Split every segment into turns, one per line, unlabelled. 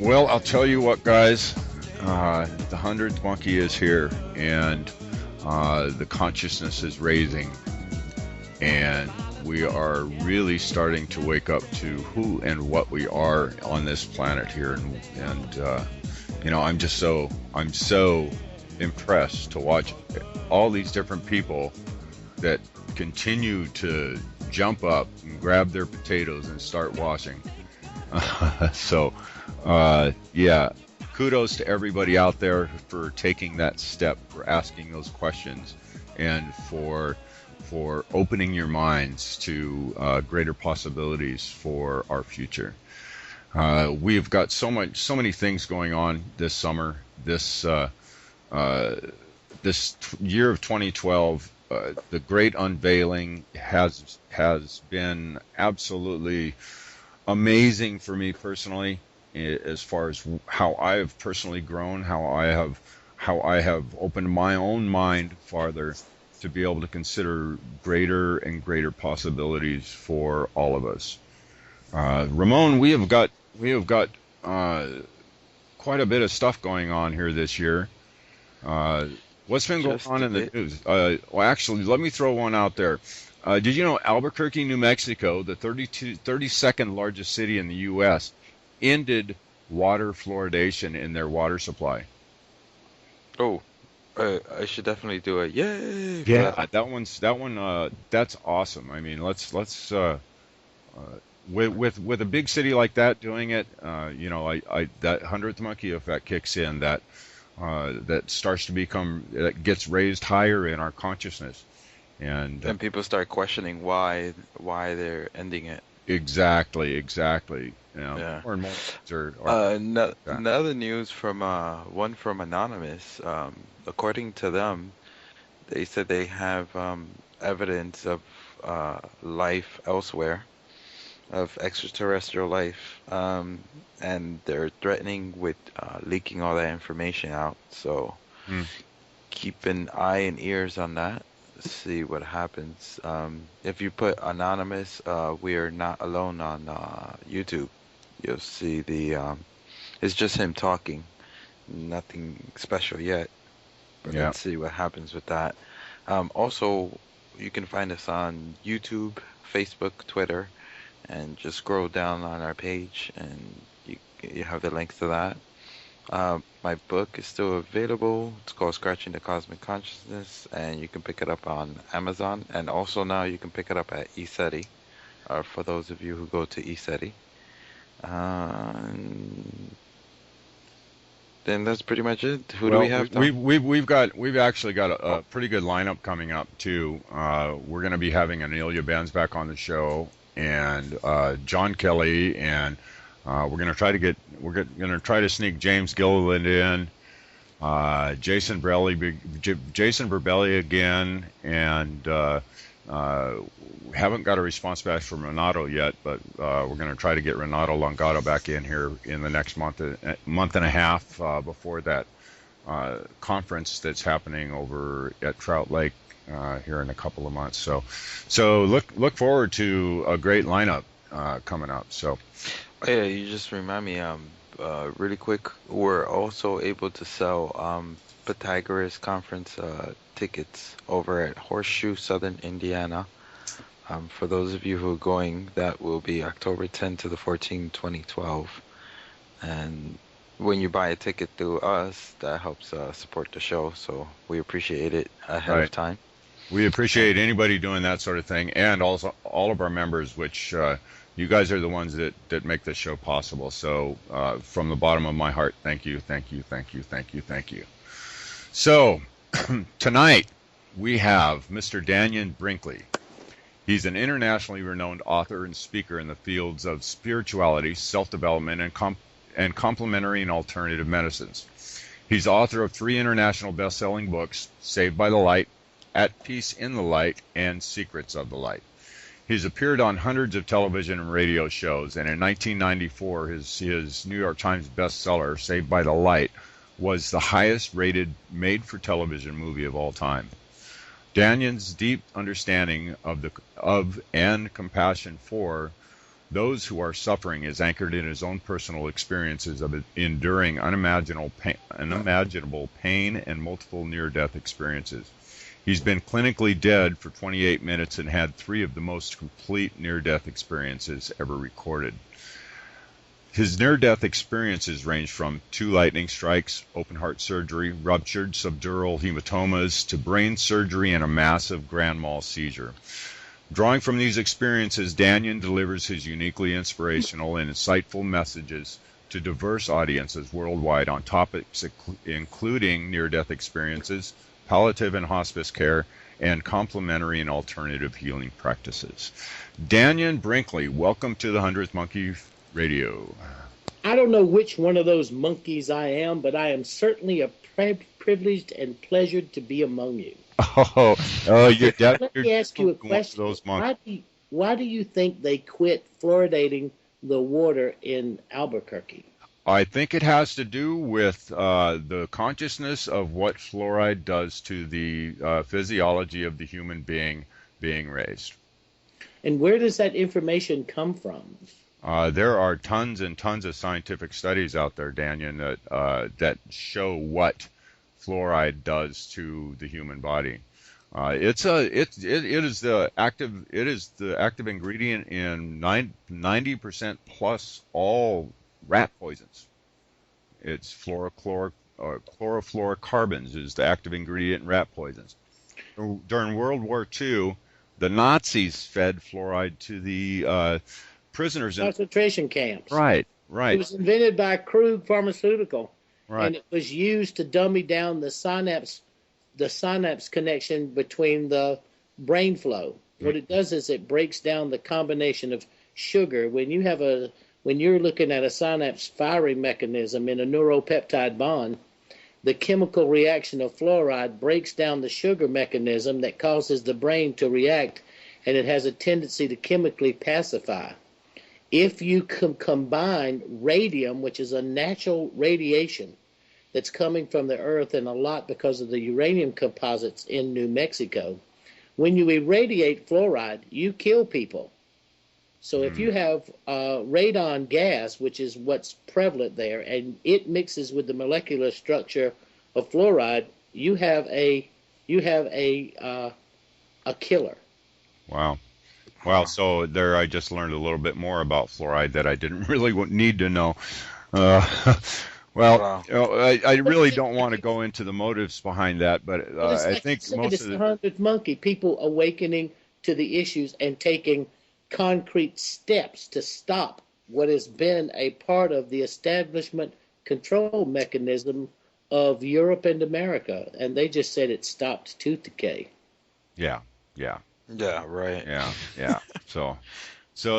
Well, I'll tell you what, guys. The 100th monkey is here, and the consciousness is raising, and we are really starting to wake up to who and what we are on this planet here, and you know, I'm so impressed to watch all these different people that continue to jump up and grab their potatoes and start washing. Yeah, kudos to everybody out there for taking that step, for asking those questions, and for opening your minds to greater possibilities for our future. We've got so many things going on this summer. This year of 2012, the great unveiling has been absolutely amazing for me personally, as far as how I have personally grown, how I have opened my own mind farther to be able to consider greater and greater possibilities for all of us. Ramon, we have got quite a bit of stuff going on here this year. What's been going on in the news? Well, actually, let me throw one out there. Did you know Albuquerque, New Mexico, the 32nd largest city in the U.S., ended water fluoridation in their water supply?
Oh, I should definitely do it. Yay!
Yeah, that's awesome. I mean, let's with a big city like that doing it, you know, I that 100th monkey effect kicks in, that starts to become, that gets raised higher in our consciousness, and
people start questioning why they're ending it.
Exactly. You know,
Yeah.
more and more
Another news from one from Anonymous. According to them, they said they have evidence of life elsewhere, of extraterrestrial life, and they're threatening with leaking all that information out. So keep an eye and ears on that. See what happens. If you put Anonymous, we are not alone on YouTube. You'll see it's just him talking. Nothing special yet. But
Yeah.
let's see what happens with that. Also, you can find us on YouTube, Facebook, Twitter, and just scroll down on our page, and you have the link to that. My book is still available. It's called Scratching the Cosmic Consciousness, and you can pick it up on Amazon. And also now you can pick it up at ECETI, for those of you who go to ECETI. Then that's pretty much it. Who do we have?
We've actually got a pretty good lineup coming up too. We're going to be having Anelia Benz back on the show, and John Kelly, and we're going to try to sneak James Gilliland in, Jason Berbelli again, and we haven't got a response back from Renato yet, but we're going to try to get Renato Longato back in here in the next month and a half before that conference that's happening over at Trout Lake here in a couple of months. So look forward to a great lineup coming up. So.
Yeah, you just remind me, really quick, we're also able to sell Pythagoras Conference tickets over at Horseshoe, Southern Indiana. For those of you who are going, that will be October 10 to the 14th, 2012. And When you buy a ticket through us, that helps support the show. So we appreciate it ahead of
Right.
time.
We
And
appreciate anybody doing that sort of thing, and also all of our members, which you guys are the ones that make this show possible. So, from the bottom of my heart, thank you, thank you, thank you, thank you, thank you. So, tonight we have Mr. Dannion Brinkley. He's an internationally renowned author and speaker in the fields of spirituality, self-development, and complementary and alternative medicines. He's author of 3 international best-selling books, Saved by the Light, At Peace in the Light, and Secrets of the Light. He's appeared on hundreds of television and radio shows, and in 1994, his New York Times bestseller, Saved by the Light, was the highest-rated made-for-television movie of all time. Dannion's deep understanding of and compassion for those who are suffering is anchored in his own personal experiences of enduring unimaginable pain and multiple near-death experiences. He's been clinically dead for 28 minutes and had 3 of the most complete near-death experiences ever recorded. His near-death experiences range from 2 lightning strikes, open-heart surgery, ruptured subdural hematomas, to brain surgery and a massive grand mal seizure. Drawing from these experiences, Dannion delivers his uniquely inspirational and insightful messages to diverse audiences worldwide on topics including near-death experiences, palliative and hospice care, and complementary and alternative healing practices. Dannion Brinkley, welcome to the 100th Monkey Radio.
I don't know which one of those monkeys I am, but I am certainly privileged and pleasured to be among you.
Let
me ask you a question. Why do you think they quit fluoridating the water in Albuquerque?
I think it has to do with the consciousness of what fluoride does to the physiology of the human being raised.
And where does that information come from?
There are tons and tons of scientific studies out there, Dannion, that show what fluoride does to the human body. It is the active ingredient in 90% plus all rat poisons. It's chlorofluorocarbons is the active ingredient in rat poisons. During World War II, the Nazis fed fluoride to the prisoners in
concentration camps.
Right.
It was invented by Krug Pharmaceutical,
right,
and it was used to dummy down the synapse connection between the brain flow. What it does is it breaks down the combination of sugar. When you're looking at a synapse firing mechanism in a neuropeptide bond, the chemical reaction of fluoride breaks down the sugar mechanism that causes the brain to react, and it has a tendency to chemically pacify. If you combine radium, which is a natural radiation that's coming from the earth, and a lot because of the uranium composites in New Mexico, when you irradiate fluoride, you kill people. So if you have radon gas, which is what's prevalent there, and it mixes with the molecular structure of fluoride, you have a killer.
Wow. Wow, so there I just learned a little bit more about fluoride that I didn't really need to know. Wow. I really don't want to go into the motives behind that, but I think most of
the 100th Monkey, people awakening to the issues and taking concrete steps to stop what has been a part of the establishment control mechanism of Europe and America, and they just said it stopped tooth decay.
Yeah,
right.
Yeah. So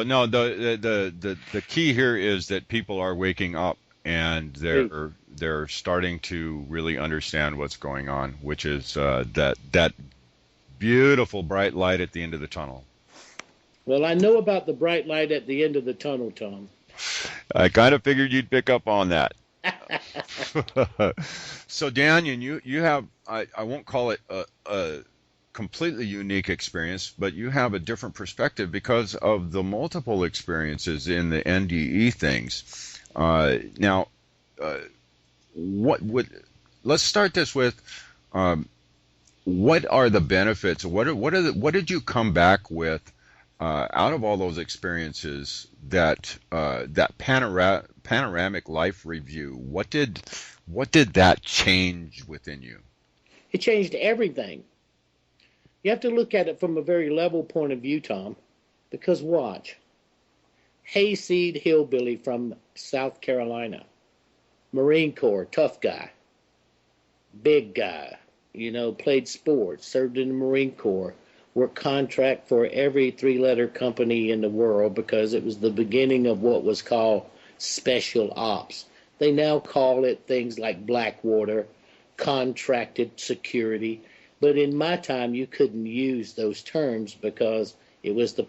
no, the key here is that people are waking up and they're starting to really understand what's going on, which is that beautiful bright light at the end of the tunnel.
Well, I know about the bright light at the end of the tunnel, Tom.
I kind of figured you'd pick up on that. So, Dannion, you have, I won't call it a completely unique experience, but you have a different perspective because of the multiple experiences in the NDE things. Now, let's start this with, what are the benefits? What did you come back with out of all those experiences that panoramic life review, what did that change within you?
It changed everything. You have to look at it from a very level point of view, Tom, because watch. Hayseed hillbilly from South Carolina, Marine Corps, tough guy, big guy, played sports, served in the Marine Corps, worked contract for every three-letter company in the world because it was the beginning of what was called special ops. They now call it things like Blackwater, contracted security. But in my time, you couldn't use those terms because it was the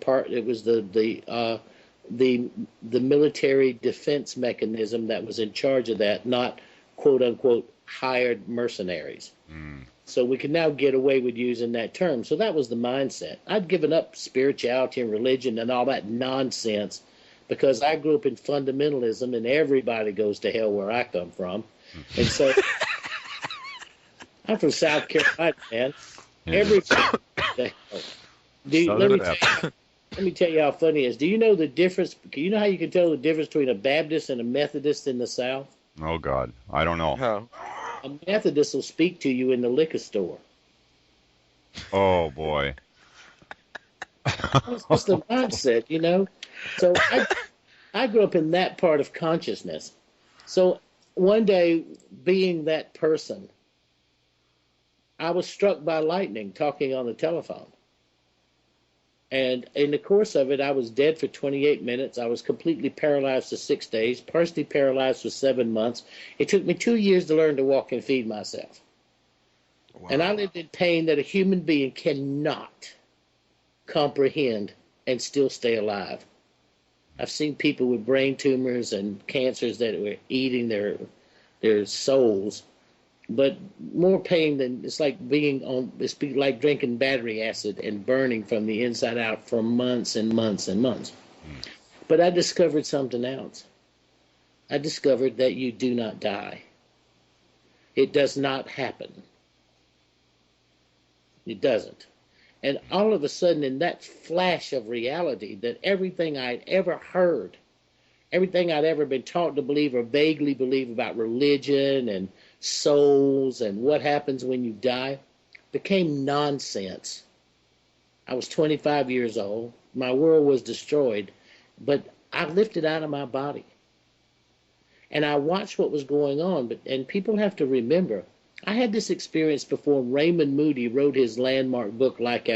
military defense mechanism that was in charge of that, not quote unquote hired mercenaries. So we can now get away with using that term. So that was the mindset. I'd given up spirituality and religion and all that nonsense because I grew up in fundamentalism and everybody goes to hell where I come from. And so I'm from South Carolina, man.
Yeah.
Everybody goes to hell. Let me tell you how funny it is. Do you know the difference? You know how you can tell the difference between a Baptist and a Methodist in the South?
Oh, God. I don't know.
How?
A Methodist will speak to you in the liquor store.
Oh, boy.
It's just the mindset, So I grew up in that part of consciousness. So one day, being that person, I was struck by lightning talking on the telephone. And in the course of it, I was dead for 28 minutes. I was completely paralyzed for 6 days, partially paralyzed for 7 months. It took me 2 years to learn to walk and feed myself. Wow. And I lived in pain that a human being cannot comprehend and still stay alive. I've seen people with brain tumors and cancers that were eating their souls. But more pain than it's like it's like drinking battery acid and burning from the inside out for months and months and months. But I discovered something else. I discovered that you do not die. It does not happen. It doesn't. And all of a sudden, in that flash of reality, that everything I'd ever heard, everything I'd ever been taught to believe or vaguely believe about religion and souls and what happens when you die became nonsense. I was 25 years old. My world was destroyed, but I lifted out of my body. And I watched what was going on, and people have to remember, I had this experience before Raymond Moody wrote his landmark book, Life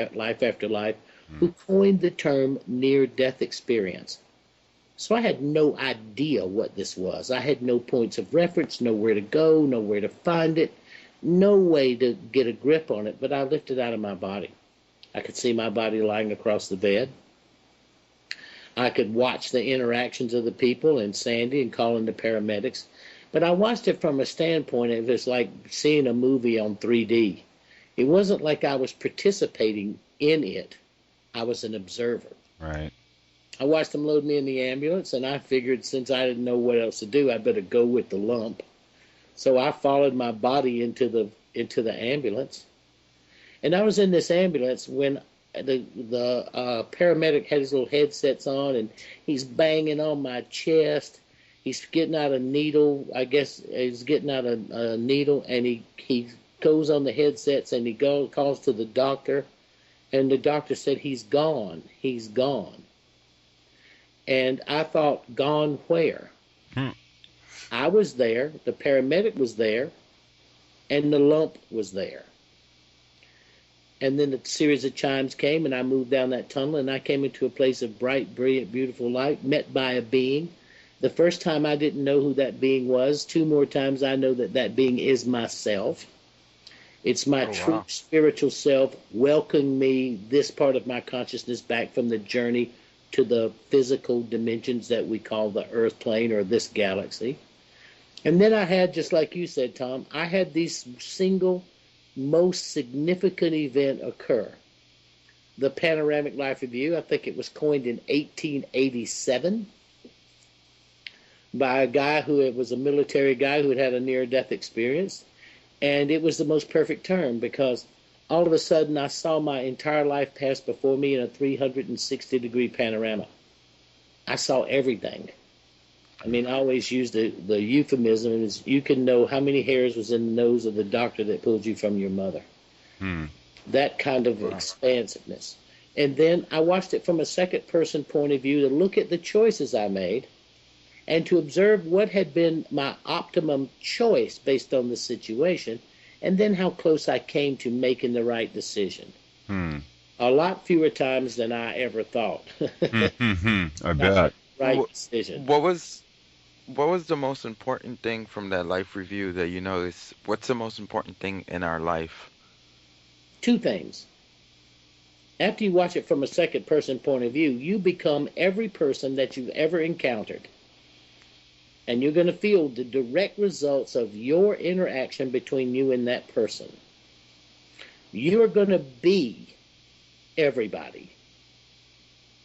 After Life, who coined the term near-death experience. So I had no idea what this was. I had no points of reference, nowhere to go, nowhere to find it, no way to get a grip on it, but I lifted out of my body. I could see my body lying across the bed. I could watch the interactions of the people and Sandy and calling the paramedics. But I watched it from a standpoint of it's like seeing a movie on 3D. It wasn't like I was participating in it. I was an observer.
Right.
I watched them load me in the ambulance, and I figured since I didn't know what else to do, I better go with the lump. So I followed my body into the ambulance. And I was in this ambulance when the paramedic had his little headsets on, and he's banging on my chest. He's getting out a needle. I guess he's getting out a needle, and he goes on the headsets, and he calls to the doctor, and the doctor said, he's gone. He's gone. And I thought, gone where? I was there, the paramedic was there, and the lump was there. And then a series of chimes came, and I moved down that tunnel, and I came into a place of bright, brilliant, beautiful light, met by a being. The first time I didn't know who that being was. 2 more times I know that being is myself. It's my true spiritual self welcoming me, this part of my consciousness, back from the journey to the physical dimensions that we call the earth plane or this galaxy. And then I had, just like you said, Tom, I had this single most significant event occur. The Panoramic Life Review, I think it was coined in 1887 by a guy who was a military guy who had had a near-death experience. And it was the most perfect term because all of a sudden I saw my entire life pass before me in a 360-degree panorama. I saw everything. I mean, I always use the euphemism is you can know how many hairs was in the nose of the doctor that pulled you from your mother.
Hmm.
That kind of
Wow.
expansiveness. And then I watched it from a second person point of view to look at the choices I made and to observe what had been my optimum choice based on the situation, and then how close I came to making the right decision.
Hmm.
A lot fewer times than I ever thought.
Hmm. Hmm. Hmm. I
Got
bet.
the right
Wh-
decision.
What was what was the most important thing from that life review that you noticed? What's the most important thing in our life?
Two things. After you watch it from a second person point of view, you become every person that you've ever encountered. And you're going to feel the direct results of your interaction between you and that person. You are going to be everybody.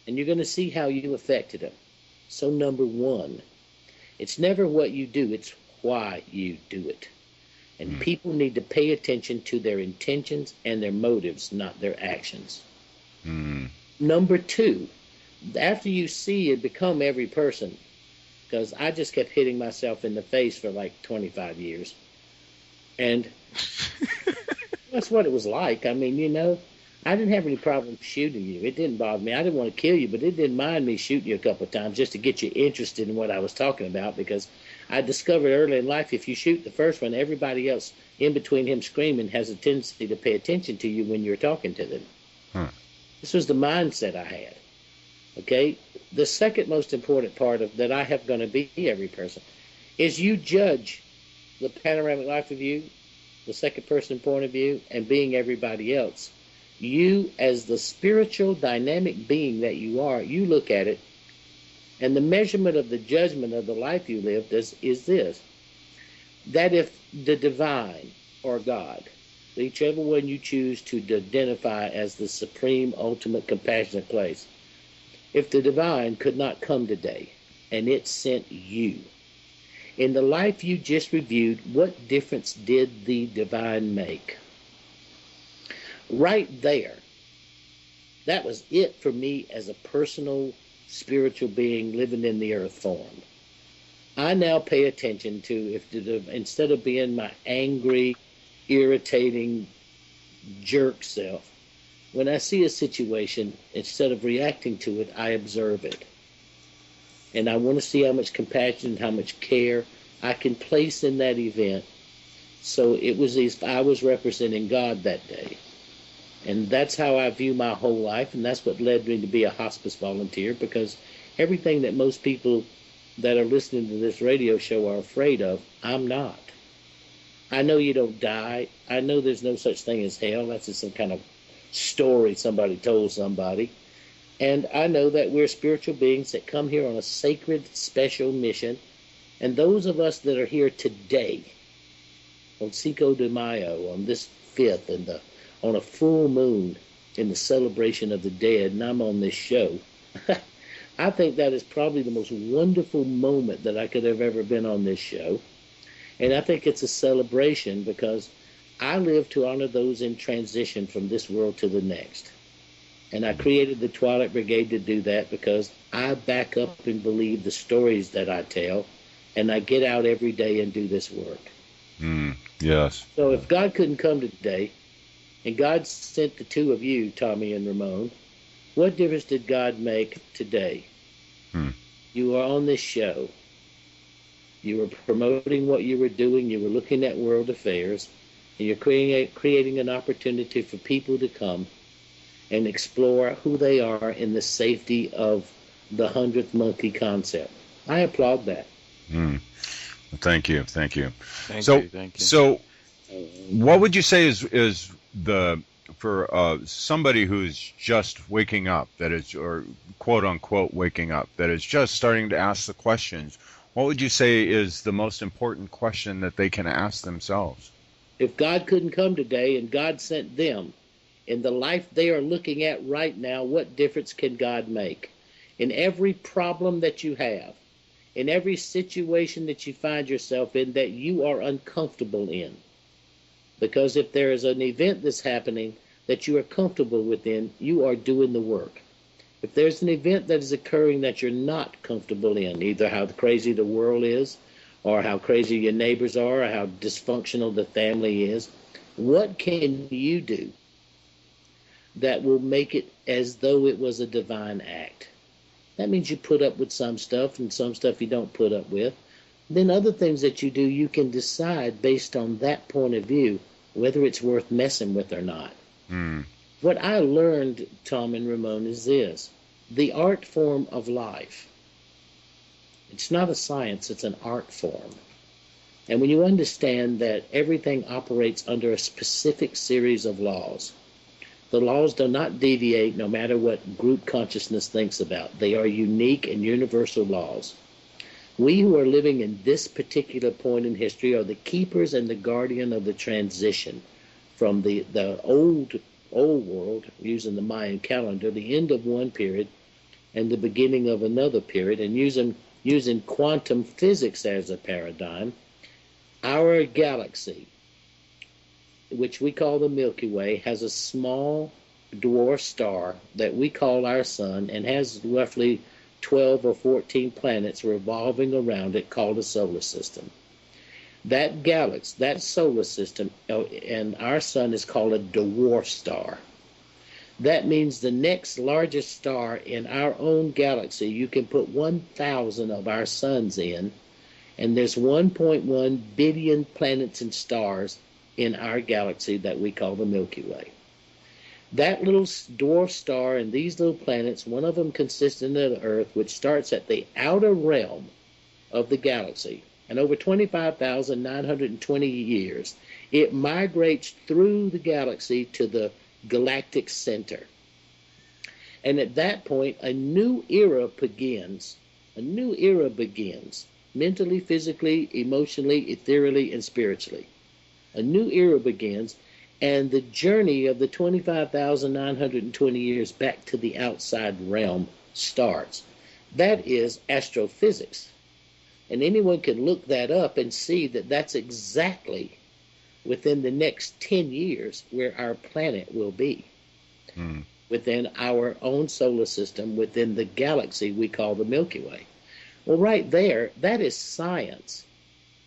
And you're going to see how you affected them. So, number one, it's never what you do, it's why you do it. And people need to pay attention to their intentions and their motives, not their actions.
Hmm.
Number two, after you see it become every person, because I just kept hitting myself in the face for like 25 years. And that's what it was like. I mean, I didn't have any problem shooting you. It didn't bother me. I didn't want to kill you, but it didn't mind me shooting you a couple of times just to get you interested in what I was talking about, because I discovered early in life if you shoot the first one, everybody else in between him screaming has a tendency to pay attention to you when you're talking to them.
Huh.
This was the mindset I had. Okay? The second most important part of that I have going to be every person is you judge the panoramic life of you, the second person point of view, and being everybody else. You, as the spiritual dynamic being that you are, you look at it, and the measurement of the judgment of the life you lived is this: that if the divine or God, whichever one you choose to identify as the supreme, ultimate, compassionate place, if the divine could not come today and it sent you, in the life you just reviewed, what difference did the divine make? Right there, that was it for me as a personal spiritual being living in the earth form. I now pay attention to instead of being my angry, irritating, jerk self, when I see a situation, instead of reacting to it, I observe it. And I want to see how much compassion and how much care I can place in that event. So it was as if I was representing God that day. And that's how I view my whole life, and that's what led me to be a hospice volunteer, because everything that most people that are listening to this radio show are afraid of, I'm not. I know you don't die. I know there's no such thing as hell. That's just some kind of story somebody told somebody. And I know that we're spiritual beings that come here on a sacred, special mission. And those of us that are here today, on Cinco de Mayo, on this 5th, and on a full moon in the celebration of the dead, and I'm on this show, I think that is probably the most wonderful moment that I could have ever been on this show. And I think it's a celebration because I live to honor those in transition from this world to the next. And I created the Twilight Brigade to do that because I back up and believe the stories that I tell, and I get out every day and do this work.
Yes.
So if God couldn't come today, and God sent the two of you, Tommy and Ramon, what difference did God make today? You were on this show. You were promoting what you were doing. You were looking at world affairs. And you're creating an opportunity for people to come and explore who they are in the safety of the 100th monkey concept. I applaud that.
Thank you. Thank you.
Thank you.
So what would you say is the for somebody who's just waking up, that is, or quote unquote waking up, that is just starting to ask the questions, what would you say is the most important question that they can ask themselves?
If God couldn't come today and God sent them, in the life they are looking at right now, what difference can God make? In every problem that you have, in every situation that you find yourself in that you are uncomfortable in. Because if there is an event that's happening that you are comfortable within, you are doing the work. If there's an event that is occurring that you're not comfortable in, either how crazy the world is, or how crazy your neighbors are, or how dysfunctional the family is, what can you do that will make it as though it was a divine act? That means you put up with some stuff and some stuff you don't put up with. Then other things that you do, you can decide based on that point of view whether it's worth messing with or not.
Mm.
What I learned, Tom and Ramon, is this. The art form of life. It's not a science, it's an art form. And when you understand that everything operates under a specific series of laws, the laws do not deviate no matter what group consciousness thinks about. They are unique and universal laws. We who are living in this particular point in history are the keepers and the guardian of the transition from the old world, using the Mayan calendar, the end of one period and the beginning of another period, and using quantum physics as a paradigm. Our galaxy, which we call the Milky Way, has a small dwarf star that we call our sun and has roughly 12 or 14 planets revolving around it, called a solar system. That galaxy, that solar system, and our sun is called a dwarf star. That means the next largest star in our own galaxy, you can put 1,000 of our suns in, and there's 1.1 billion planets and stars in our galaxy that we call the Milky Way. That little dwarf star and these little planets, one of them consisting of the Earth, which starts at the outer realm of the galaxy, and over 25,920 years, it migrates through the galaxy to the galactic center. And at that point, a new era begins. A new era begins, mentally, physically, emotionally, ethereally, and spiritually. A new era begins, and the journey of the 25,920 years back to the outside realm starts. That is astrophysics. And anyone can look that up and see that that's exactly within the next 10 years where our planet will be. Within our own solar system, within the galaxy we call the Milky Way. Well, right there, that is science.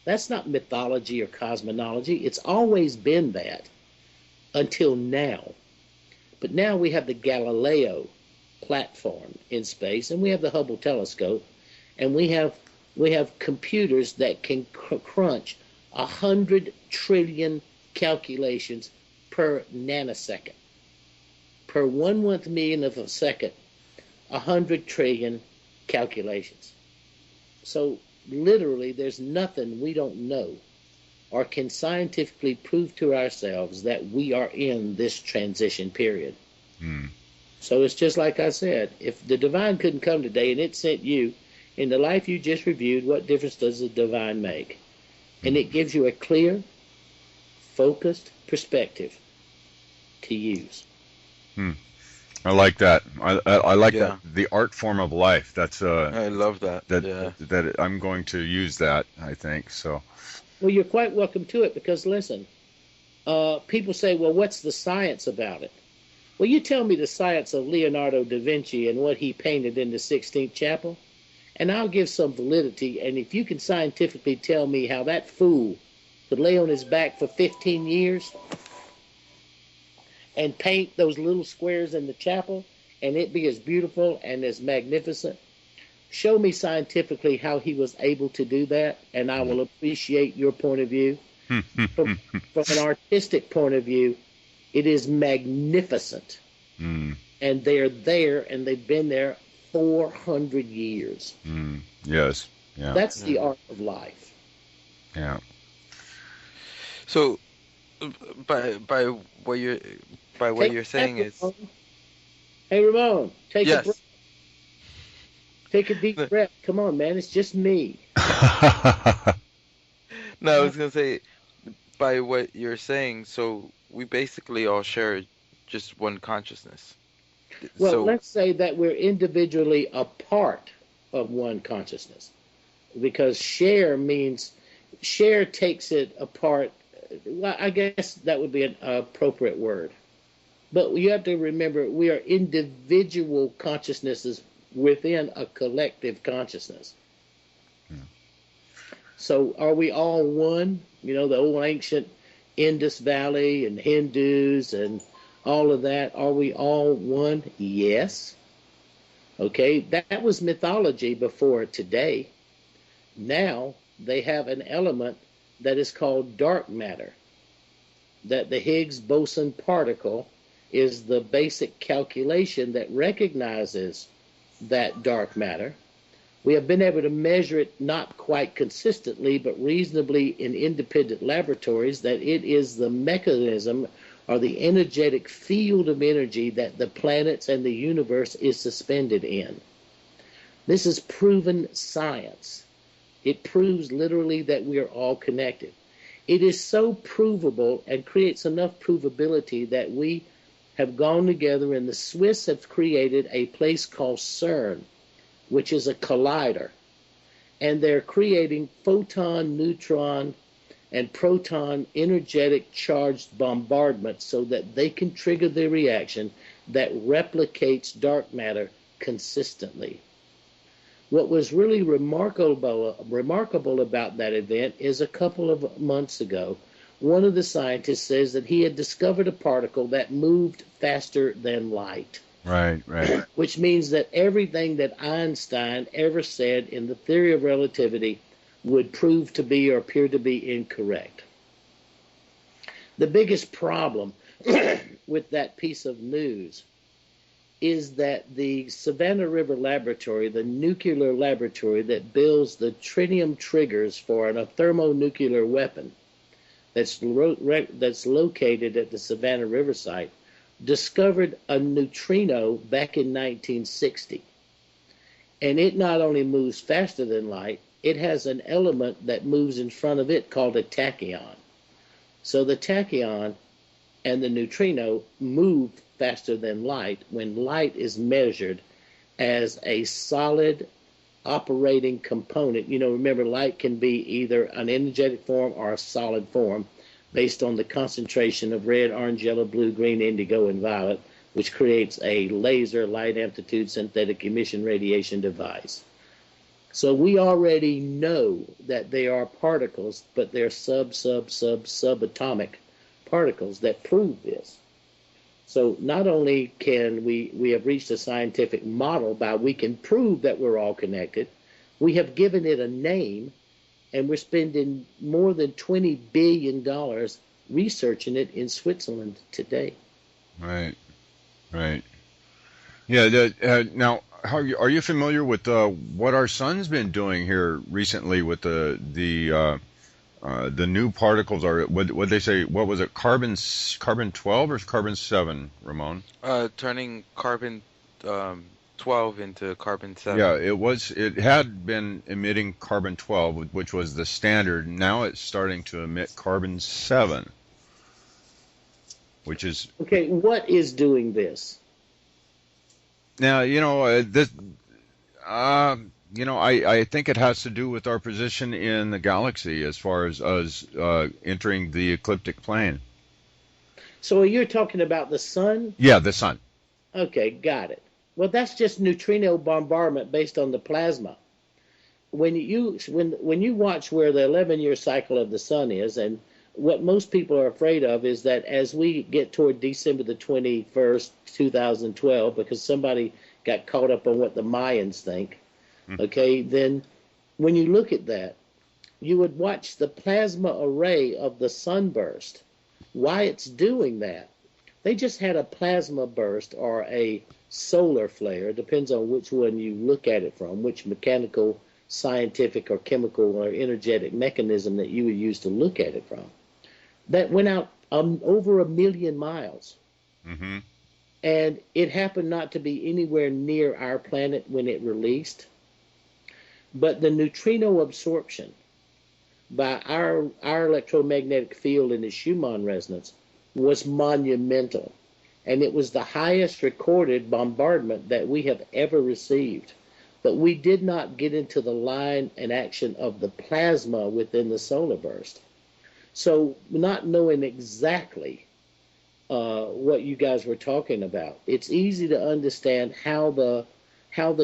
That's not mythology or cosmology. It's always been that until now. But now we have the Galileo platform in space, and we have the Hubble telescope, and we have computers that can crunch 100 trillion calculations per nanosecond. Per 1/1 million of a second, 100 trillion calculations. So literally, there's nothing we don't know or can scientifically prove to ourselves that we are in this transition period. So it's just like I said, if the divine couldn't come today and it sent you in the life you just reviewed, what difference does the divine make? And it gives you a clear, focused perspective to use.
I like that. I like that. The art form of life. That's
I love that.
That I'm going to use that, I think. So.
Well, you're quite welcome to it, because listen, people say, well, what's the science about it? Well, you tell me the science of Leonardo da Vinci and what he painted in the Sixtine Chapel, and I'll give some validity. And if you can scientifically tell me how that fool could lay on his back for 15 years and paint those little squares in the chapel and it be as beautiful and as magnificent, show me scientifically how he was able to do that, and I will appreciate your point of view. From an artistic point of view, it is magnificent. And they're there, and they've been there 400 years.
Yes. Yeah.
That's the art of life.
Yeah.
So, by what you're saying is,
hey Ramon, take a
yes.
breath. Take a deep breath. Come on, man. It's just me.
No, I was gonna say, by what you're saying, so we basically all share just one consciousness.
Well,
So
let's say that we're individually a part of one consciousness, because share takes it apart. Well, I guess that would be an appropriate word. But you have to remember, we are individual consciousnesses within a collective consciousness.
Yeah.
So are we all one? You know, the old ancient Indus Valley and Hindus and all of that. Are we all one? Yes. Okay, that was mythology before today. Now they have an element that is called dark matter, that the Higgs boson particle is the basic calculation that recognizes that dark matter. We have been able to measure it not quite consistently, but reasonably in independent laboratories, that it is the mechanism or the energetic field of energy that the planets and the universe is suspended in. This is proven science. It proves literally that we are all connected. It is so provable and creates enough provability that we have gone together, and the Swiss have created a place called CERN, which is a collider. And they're creating photon, neutron, and proton energetic charged bombardment so that they can trigger the reaction that replicates dark matter consistently. What was really remarkable about that event is a couple of months ago, one of the scientists says that he had discovered a particle that moved faster than light.
Right, right.
Which means that everything that Einstein ever said in the theory of relativity would prove to be or appear to be incorrect. The biggest problem with that piece of news is that the Savannah River Laboratory, the nuclear laboratory that builds the tritium triggers for a thermonuclear weapon that's located at the Savannah River site, discovered a neutrino back in 1960. And it not only moves faster than light, it has an element that moves in front of it called a tachyon. So the tachyon and the neutrino move faster than light when light is measured as a solid operating component. You know, remember, light can be either an energetic form or a solid form based on the concentration of red, orange, yellow, blue, green, indigo, and violet, which creates a laser, light amplitude, synthetic emission radiation device. So we already know that they are particles, but they're subatomic particles that prove this. So not only can we have reached a scientific model by we can prove that we're all connected, we have given it a name, and we're spending more than $20 billion researching it in Switzerland today.
Right, right. Yeah. Now, are you familiar with what our sun's been doing here recently with the new particles? Are what they say? What was it? Carbon 12 or carbon 7, Ramon?
Turning carbon 12 into carbon 7.
Yeah, it had been emitting carbon 12, which was the standard. Now it's starting to emit carbon 7, which is
okay. What is doing this?
Now, I think it has to do with our position in the galaxy as far as us entering the ecliptic plane.
So you're talking about the sun?
Yeah, the sun.
Okay, got it. Well, that's just neutrino bombardment based on the plasma. When you watch where the 11-year cycle of the sun is, and what most people are afraid of is that as we get toward December the 21st, 2012, because somebody got caught up on what the Mayans think, okay, then when you look at that, you would watch the plasma array of the sunburst. Why it's doing that? They just had a plasma burst or a solar flare, depends on which one you look at it from, which mechanical, scientific, or chemical or energetic mechanism that you would use to look at it from. That went out over 1 million miles.
Mm-hmm.
And it happened not to be anywhere near our planet when it released. But the neutrino absorption by our electromagnetic field in the Schumann resonance was monumental. And it was the highest recorded bombardment that we have ever received. But we did not get into the line and action of the plasma within the solar burst. So not knowing exactly what you guys were talking about. It's easy to understand how the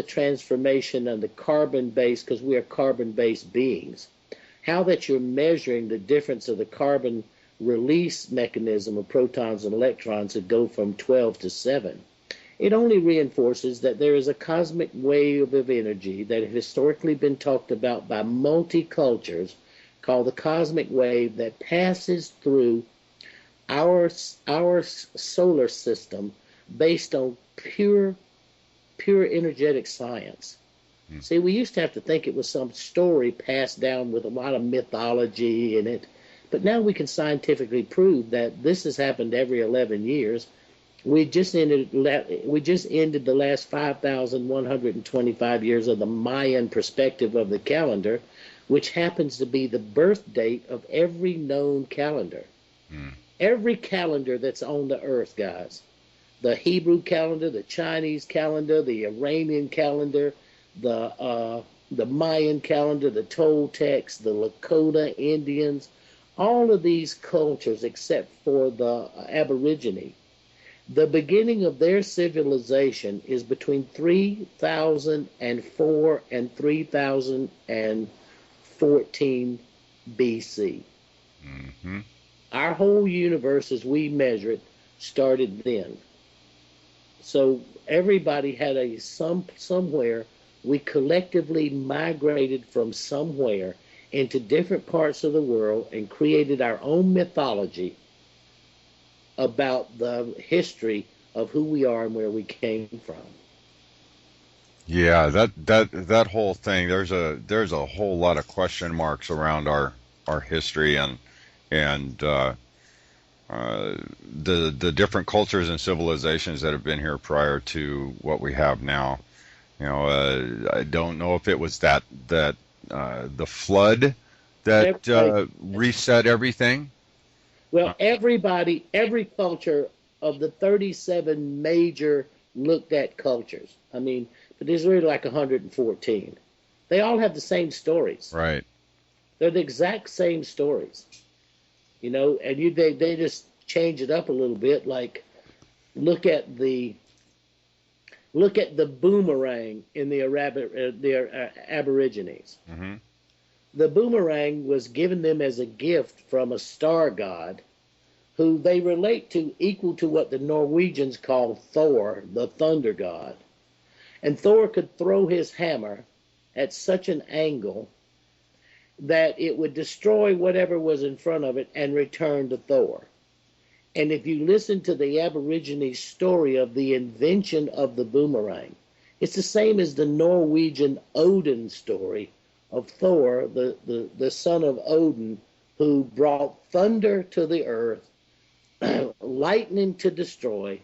transformation and the carbon based, because we are carbon based beings, how that you're measuring the difference of the carbon release mechanism of protons and electrons that go from 12 to 7. It only reinforces that there is a cosmic wave of energy that has historically been talked about by multicultures called the cosmic wave that passes through our solar system based on pure energetic science. See, we used to have to think it was some story passed down with a lot of mythology in it, but now we can scientifically prove that this has happened every 11 years. We just ended the last 5,125 years of the Mayan perspective of the calendar, which happens to be the birth date of every known calendar. Every calendar that's on the earth, guys. The Hebrew calendar, the Chinese calendar, the Iranian calendar, the Mayan calendar, the Toltecs, the Lakota Indians, all of these cultures except for the Aborigine, the beginning of their civilization is between 3004 and 3014 BC. Our whole universe, as we measure it, started then. So everybody had somewhere. We collectively migrated from somewhere into different parts of the world and created our own mythology about the history of who we are and where we came from.
Yeah, that whole thing. There's a whole lot of question marks around our history and the different cultures and civilizations that have been here prior to what we have now. I don't know if it was the flood that reset everything.
Well, every culture of the 37 major looked at cultures. I mean, but there's really like 114. They all have the same stories.
Right.
They're the exact same stories. And they just change it up a little bit. Like, look at the boomerang in the Aborigines. The boomerang was given them as a gift from a star god who they relate to equal to what the Norwegians call Thor, the thunder god. And Thor could throw his hammer at such an angle that it would destroy whatever was in front of it and return to Thor. And if you listen to the Aborigine story of the invention of the boomerang, it's the same as the Norwegian Odin story of Thor, the son of Odin, who brought thunder to the earth, lightning to destroy,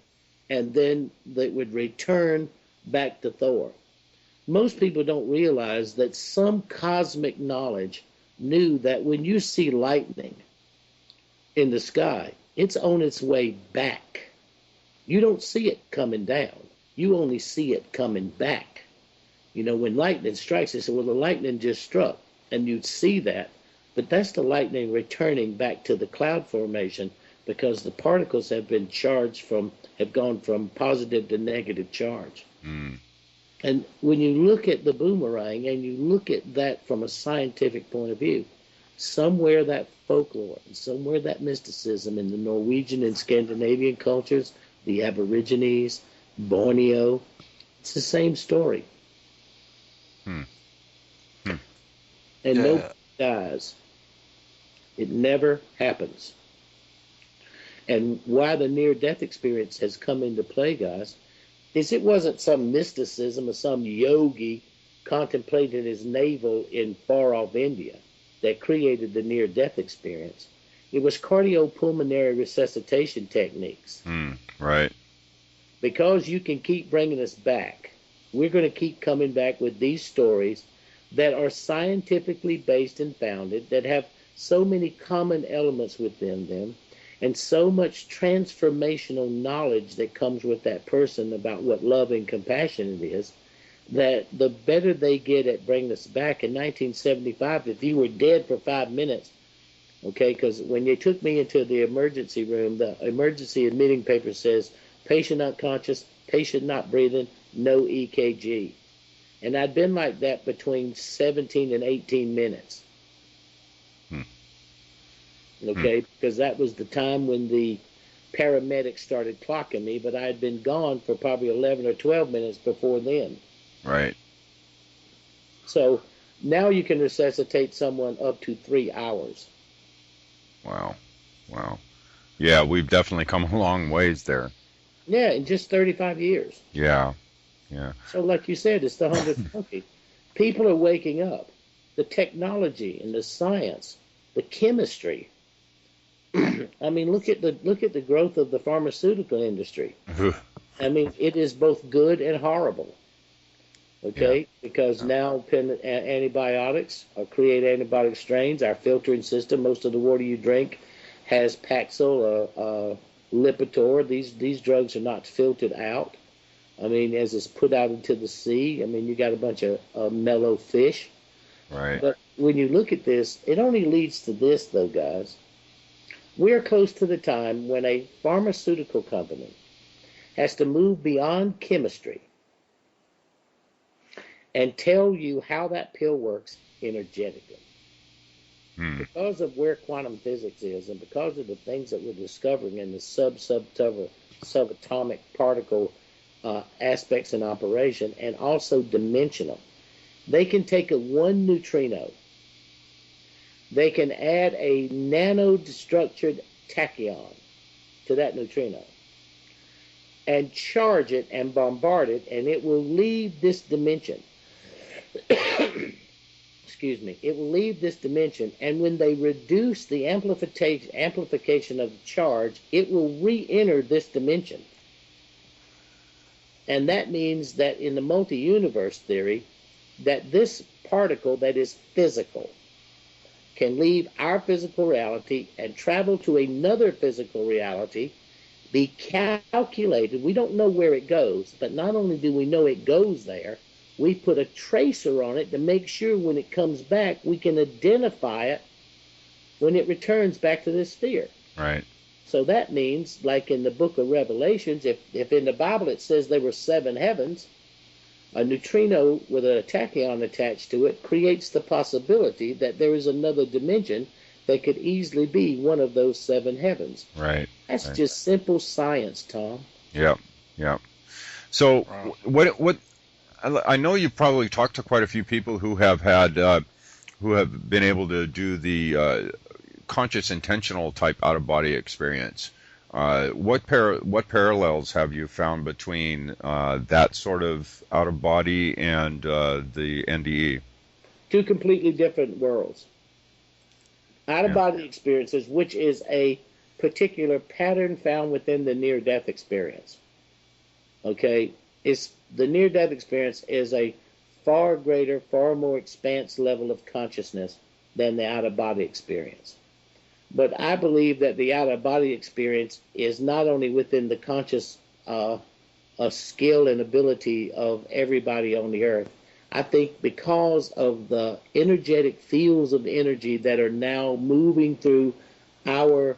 and then they would return back to Thor. Most people don't realize that some cosmic knowledge knew that when you see lightning in the sky, it's on its way back. You don't see it coming down. You only see it coming back. When lightning strikes, they say, well, the lightning just struck, and you'd see that. But that's the lightning returning back to the cloud formation because the particles have gone from positive to negative charge. And when you look at the boomerang and you look at that from a scientific point of view, somewhere that folklore and somewhere that mysticism in the Norwegian and Scandinavian cultures, the Aborigines, Borneo, it's the same story. And nobody dies. It never happens. And why the near-death experience has come into play, guys, is it wasn't some mysticism or some yogi contemplating his navel in far-off India that created the near-death experience. It was cardiopulmonary resuscitation techniques.
Right.
Because you can keep bringing us back, we're going to keep coming back with these stories that are scientifically based and founded, that have so many common elements within them, and so much transformational knowledge that comes with that person about what love and compassion is, that the better they get at bringing us back. In 1975, if you were dead for 5 minutes, Okay, because when they took me into the emergency room, the emergency admitting paper says patient unconscious, patient not breathing, no EKG. And I'd been like that between 17 and 18 minutes.
Hmm.
Okay, because that was the time when the paramedics started clocking me, but I had been gone for probably 11 or 12 minutes before then.
Right.
So now you can resuscitate someone up to 3 hours.
Wow. Wow. Yeah, we've definitely come a long ways there.
Yeah, in just 35 years.
Yeah. Yeah.
So like you said, it's the 100th monkey. People are waking up. The technology and the science, the chemistry. I mean, look at the growth of the pharmaceutical industry. I mean, it is both good and horrible. Okay,
Yeah.
because now antibiotics create antibiotic strains. Our filtering system, most of the water you drink, has Paxil or Lipitor. These drugs are not filtered out. I mean, as it's put out into the sea. I mean, you got a bunch of mellow fish.
Right.
But when you look at this, it only leads to this, though, guys. We are close to the time when a pharmaceutical company has to move beyond chemistry and tell you how that pill works energetically.
Hmm.
Because of where quantum physics is and because of the things that we're discovering in the subatomic particle aspects in operation, and also dimensional, they can take a one neutrino, they can add a nano-structured tachyon to that neutrino and charge it and bombard it, and it will leave this dimension. Excuse me. It will leave this dimension, and when they reduce the amplification of the charge, it will re-enter this dimension. And that means that in the multi-universe theory, that this particle that is physical can leave our physical reality and travel to another physical reality, be calculated. We don't know where it goes, but not only do we know it goes there, we put a tracer on it to make sure when it comes back, we can identify it when it returns back to this sphere.
Right.
So that means, like in the book of Revelations, if in the Bible it says there were 7 heavens, a neutrino with a tachyon attached to it creates the possibility that there is another dimension that could easily be one of those 7 heavens.
Right.
That's
Right.
just simple science, Tom.
Yeah. Yeah. So
Wow.
what I know you've probably talked to quite a few people who have had who have been able to do the conscious intentional type out of body experience. What parallels have you found between that sort of out of body and the NDE?
2 completely different worlds. Out-of-body experiences, which is a particular pattern found within the near-death experience. Okay? The near-death experience is a far greater, far more expansive level of consciousness than the out-of-body experience. But I believe that the out-of-body experience is not only within the conscious skill and ability of everybody on the earth. I think because of the energetic fields of energy that are now moving through our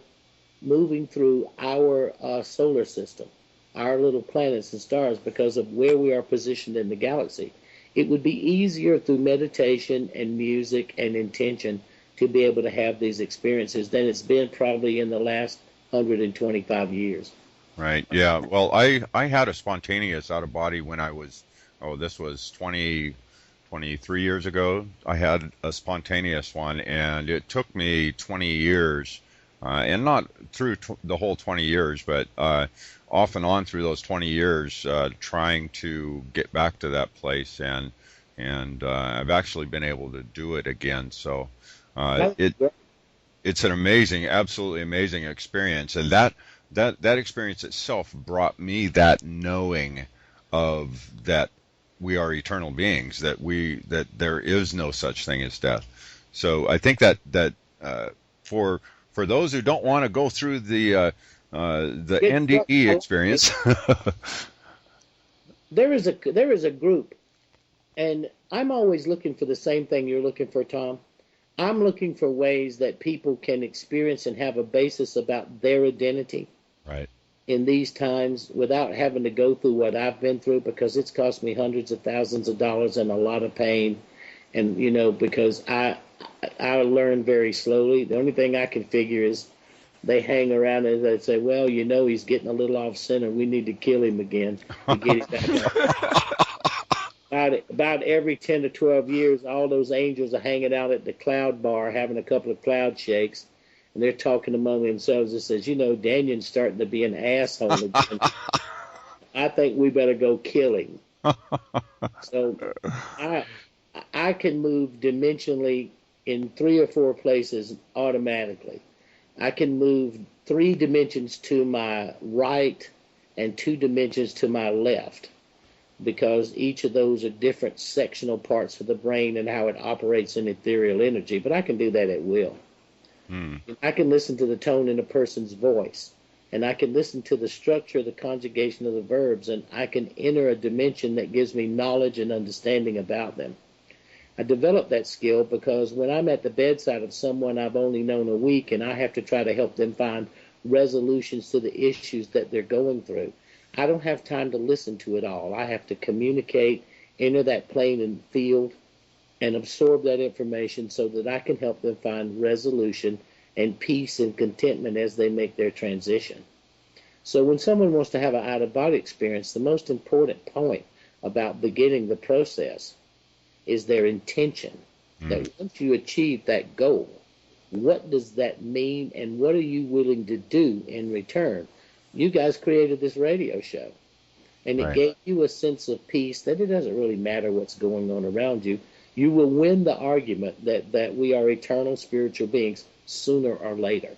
solar system, our little planets and stars, because of where we are positioned in the galaxy, it would be easier through meditation and music and intention to be able to have these experiences than it's been probably in the last 125 years.
Right. Yeah. Well, I had a spontaneous out of body when I was, this was 23 years ago. I had a spontaneous one, and it took me 20 years, and not through the whole 20 years, but off and on through those 20 years, trying to get back to that place, and I've actually been able to do it again. So it's an amazing, absolutely amazing experience, and that experience itself brought me that knowing of that we are eternal beings, that there is no such thing as death. So I think that for those who don't want to go through the NDE experience,
there is a group, and I'm always looking for the same thing you're looking for, Tom. I'm looking for ways that people can experience and have a basis about their identity
Right.
in these times without having to go through what I've been through, because it's cost me hundreds of thousands of dollars and a lot of pain. And because I learn very slowly. The only thing I can figure is they hang around and they say, well, he's getting a little off center. We need to kill him again to get him back up. About every 10 to 12 years, all those angels are hanging out at the cloud bar having a couple of cloud shakes, and they're talking among themselves. It says, Dannion's starting to be an asshole again. I think we better go kill him. So I can move dimensionally in 3 or 4 places automatically. I can move 3 dimensions to my right and 2 dimensions to my left, because each of those are different sectional parts of the brain and how it operates in ethereal energy. But I can do that at will. I can listen to the tone in a person's voice, and I can listen to the structure, the conjugation of the verbs, and I can enter a dimension that gives me knowledge and understanding about them. I developed that skill because when I'm at the bedside of someone I've only known a week and I have to try to help them find resolutions to the issues that they're going through, I don't have time to listen to it all. I have to communicate, enter that plane and field, and absorb that information so that I can help them find resolution and peace and contentment as they make their transition. So when someone wants to have an out-of-body experience, the most important point about beginning the process is their intention. That once you achieve that goal, what does that mean and what are you willing to do in return? You guys created this radio show, and it gave you a sense of peace that it doesn't really matter what's going on around you. You will win the argument that we are eternal spiritual beings sooner or later.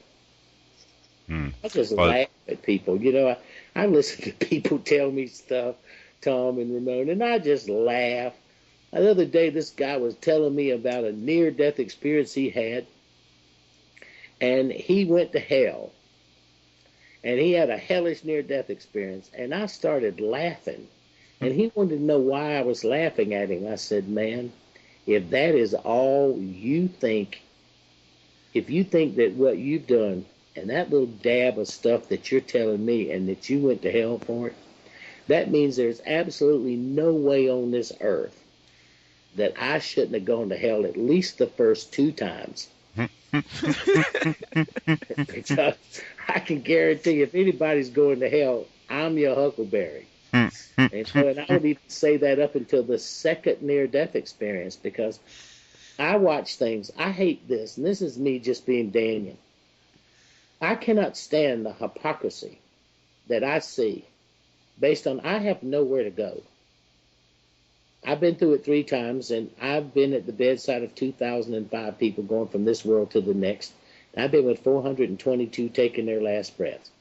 I just laugh at people. I listen to people tell me stuff, Tom and Ramon, and I just laugh. The other day, this guy was telling me about a near-death experience he had, and he went to hell, and he had a hellish near-death experience, and I started laughing, and he wanted to know why I was laughing at him. I said, man, if that is all you think, if you think that what you've done and that little dab of stuff that you're telling me and that you went to hell for it, that means there's absolutely no way on this earth that I shouldn't have gone to hell at least the first 2 times. Because I can guarantee if anybody's going to hell, I'm your huckleberry. And I would even say that up until the second near-death experience, because I watch things. I hate this, and this is me just being Dannion. I cannot stand the hypocrisy that I see based on I have nowhere to go. I've been through it 3 times, and I've been at the bedside of 2,005 people going from this world to the next. I've been with 422 taking their last breaths.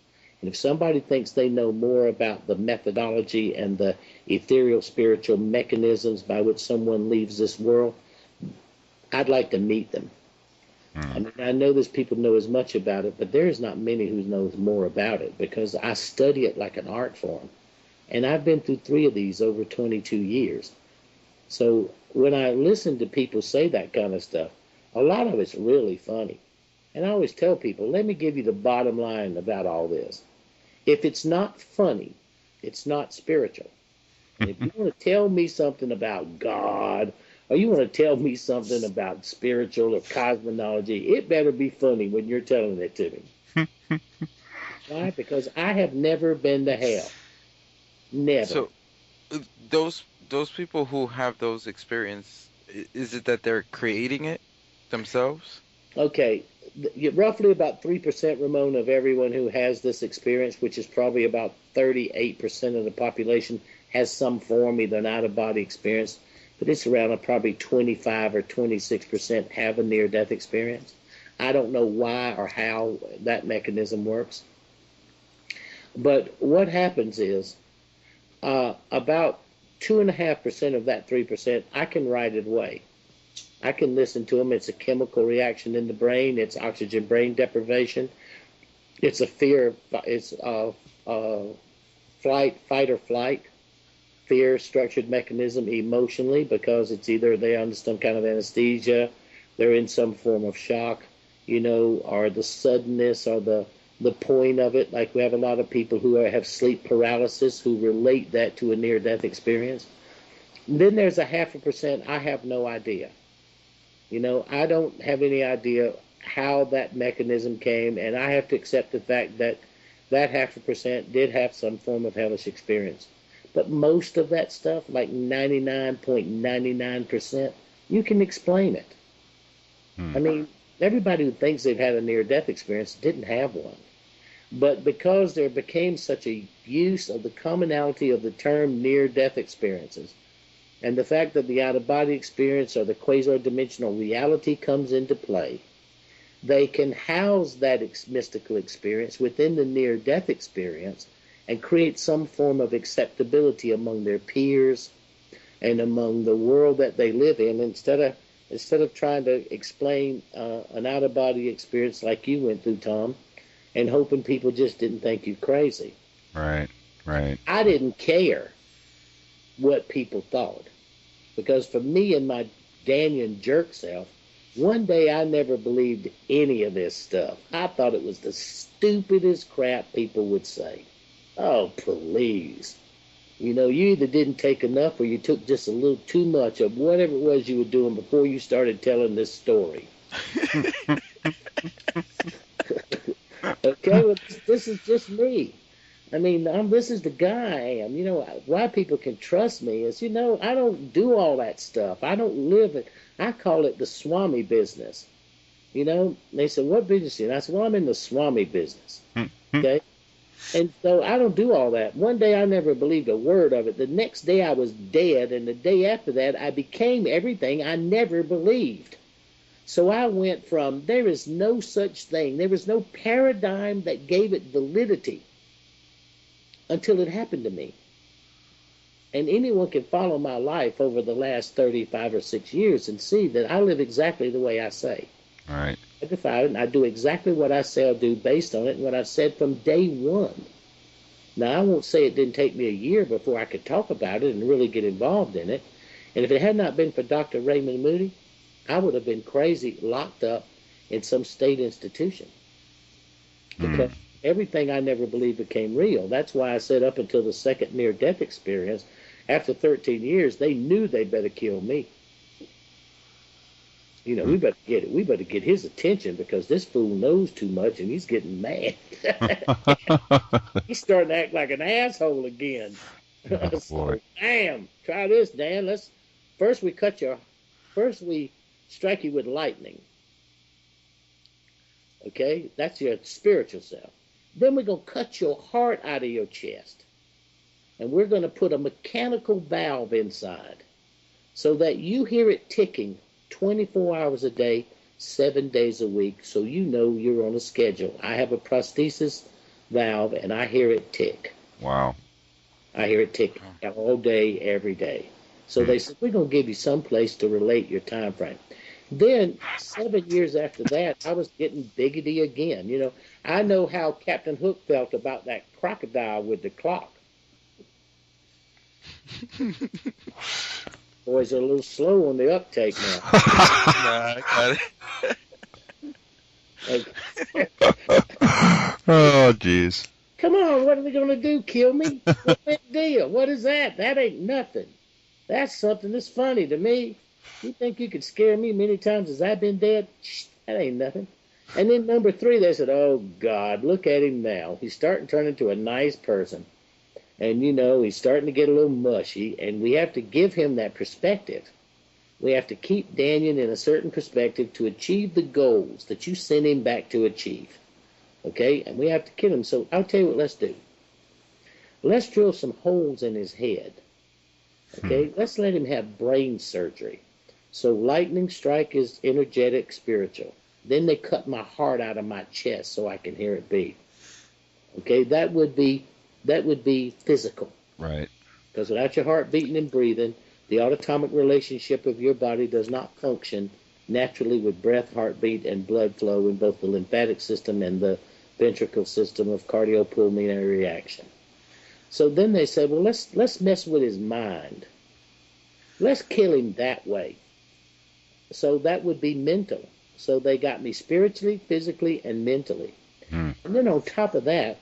And if somebody thinks they know more about the methodology and the ethereal spiritual mechanisms by which someone leaves this world, I'd like to meet them. I mean, I know there's people know as much about it, but there's not many who knows more about it, because I study it like an art form. And I've been through 3 of these over 22 years. So when I listen to people say that kind of stuff, a lot of it's really funny. And I always tell people, let me give you the bottom line about all this. If it's not funny, it's not spiritual. And if you want to tell me something about God, or you want to tell me something about spiritual or cosmology, it better be funny when you're telling it to me. Why? Because I have never been to hell. Never.
So those people who have those experiences, is it that they're creating it themselves?
Okay, roughly about 3%, Ramon, of everyone who has this experience, which is probably about 38% of the population, has some form, either an out-of-body experience, but it's around probably 25 or 26% have a near-death experience. I don't know why or how that mechanism works. But what happens is about 2.5% of that 3%, I can write it away. I can listen to them. It's a chemical reaction in the brain. It's oxygen brain deprivation. It's a fear. It's fight or flight. Fear structured mechanism emotionally, because it's either they under some kind of anesthesia They're in some form of shock, or the suddenness or the point of it. Like we have a lot of people who have sleep paralysis who relate that to a near-death experience. And then there's a 0.5%, I have no idea. I don't have any idea how that mechanism came, and I have to accept the fact that that 0.5% did have some form of hellish experience. But most of that stuff, like 99.99%, you can explain it. I mean, everybody who thinks they've had a near-death experience didn't have one. But because there became such a use of the commonality of the term near-death experiences, and the fact that the out-of-body experience or the quasi-dimensional reality comes into play, they can house that mystical experience within the near-death experience and create some form of acceptability among their peers and among the world that they live in, instead of trying to explain an out-of-body experience like you went through, Tom, and hoping people just didn't think you crazy.
Right.
I didn't care what people thought, because for me and my Dannion jerk self, one day I never believed any of this stuff. I thought it was the stupidest crap people would say. Oh, please. You either didn't take enough or you took just a little too much of whatever it was you were doing before you started telling this story. Okay, well, this is just me. I mean, this is the guy I am. Why people can trust me is, I don't do all that stuff. I don't live it. I call it the Swami business. They said, what business are you in? I said, well, I'm in the Swami business. Okay? And so I don't do all that. One day I never believed a word of it. The next day I was dead, and the day after that I became everything I never believed. So I went from there is no such thing, there was no paradigm that gave it validity until it happened to me. And anyone can follow my life over the last 35 or 6 years and see that I live exactly the way I say.
All right.
I define it, and I do exactly what I say I'll do based on it and what I've said from day one. Now, I won't say it didn't take me a year before I could talk about it and really get involved in it. And if it had not been for Dr. Raymond Moody, I would have been crazy, locked up in some state institution. Because everything I never believed became real. That's why I said up until the second near-death experience, after 13 years, they knew they better kill me. We better get it. We better get his attention because this fool knows too much and he's getting mad. He's starting to act like an asshole again.
Oh, boy.
Damn, try this, Dan. First we strike you with lightning. Okay? That's your spiritual self. Then we're going to cut your heart out of your chest. And we're going to put a mechanical valve inside so that you hear it ticking 24 hours a day, 7 days a week, so you know you're on a schedule. I have a prosthesis valve, and I hear it tick.
Wow.
I hear it tick all day, every day. So they said, we're going to give you some place to relate your time frame. Then, 7 years after that, I was getting biggety again. I know how Captain Hook felt about that crocodile with the clock. Boys are a little slow on the uptake now.
I got it.
Oh, jeez.
Come on, what are they going to do? Kill me? What's that deal? What is that? That ain't nothing. That's something that's funny to me. You think you could scare me many times as I've been dead? Shh, that ain't nothing. And then number 3, they said, oh, God, look at him now. He's starting to turn into a nice person. And, he's starting to get a little mushy, and we have to give him that perspective. We have to keep Dannion in a certain perspective to achieve the goals that you sent him back to achieve. Okay? And we have to kill him. So I'll tell you what let's do. Let's drill some holes in his head. Okay? Let's let him have brain surgery. So lightning strike is energetic, spiritual. Then they cut my heart out of my chest so I can hear it beat. Okay? That would be physical.
Right.
Because without your heart beating and breathing, the autonomic relationship of your body does not function naturally with breath, heartbeat, and blood flow in both the lymphatic system and the ventricle system of cardiopulmonary reaction. So then they said, well, let's mess with his mind. Let's kill him that way. So that would be mental. So they got me spiritually, physically, and mentally.
Mm.
And then on top of that,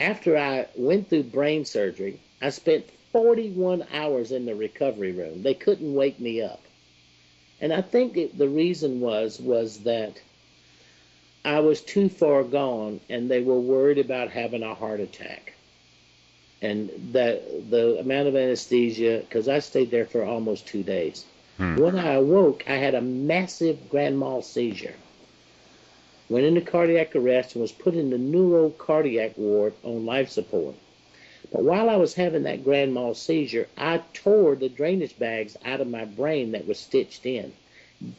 after I went through brain surgery, I spent 41 hours in the recovery room. They couldn't wake me up. And I think the reason was that I was too far gone and they were worried about having a heart attack. And that the amount of anesthesia, because I stayed there for almost 2 days.
Mm.
When I awoke, I had a massive grand mal seizure. Went into cardiac arrest and was put in the neurocardiac ward on life support. But while I was having that grand mal seizure, I tore the drainage bags out of my brain that was stitched in.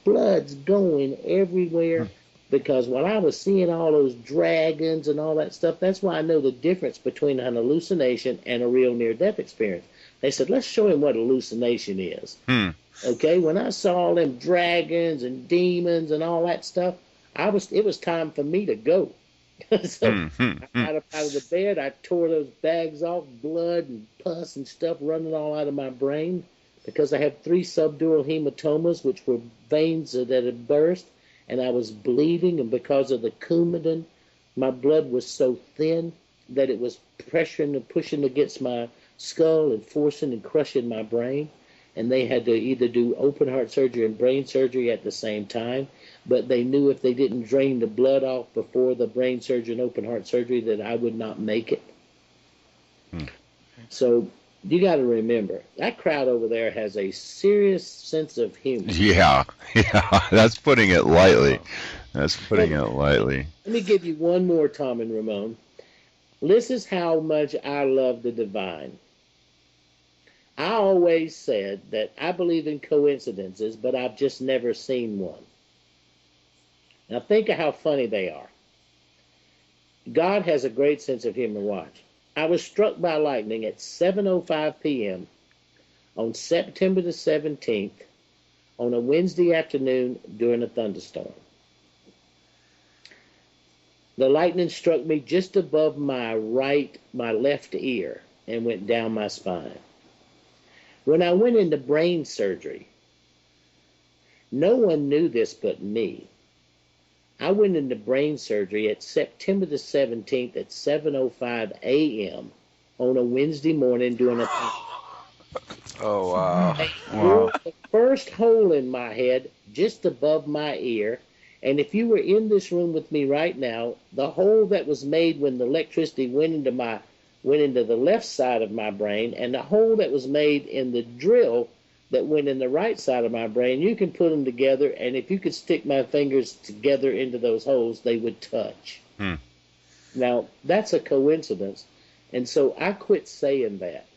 Blood's going everywhere because while I was seeing all those dragons and all that stuff, that's why I know the difference between an hallucination and a real near-death experience. They said, let's show him what hallucination is.
Mm.
Okay, when I saw all them dragons and demons and all that stuff, it was time for me to go. So I got up out of the bed, I tore those bags off, blood and pus and stuff running all out of my brain because I had 3 subdural hematomas, which were veins that had burst, and I was bleeding, and because of the Coumadin, my blood was so thin that it was pressuring and pushing against my skull and forcing and crushing my brain. And they had to either do open heart surgery and brain surgery at the same time, but they knew if they didn't drain the blood off before the brain surgery and open heart surgery that I would not make it. So you got to remember, that crowd over there has a serious sense of humor.
Yeah, that's putting it lightly. That's putting it lightly.
Let me give you one more, Tom and Ramon. This is how much I love the divine. I always said that I believe in coincidences, but I've just never seen one. Now think of how funny they are. God has a great sense of humor. Watch. I was struck by lightning at 7:05 p.m. on September the 17th on a Wednesday afternoon during a thunderstorm. The lightning struck me just above my left ear and went down my spine. When I went into brain surgery, no one knew this but me. I went into brain surgery at September the 17th at 7:05 a.m. on a Wednesday morning doing a...
Oh, wow.
They drilled the first hole in my head just above my ear. And if you were in this room with me right now, the hole that was made when the electricity went into the left side of my brain, and the hole that was made in the drill that went in the right side of my brain, you can put them together, and if you could stick my fingers together into those holes, they would touch. Now, that's a coincidence, and so I quit saying that.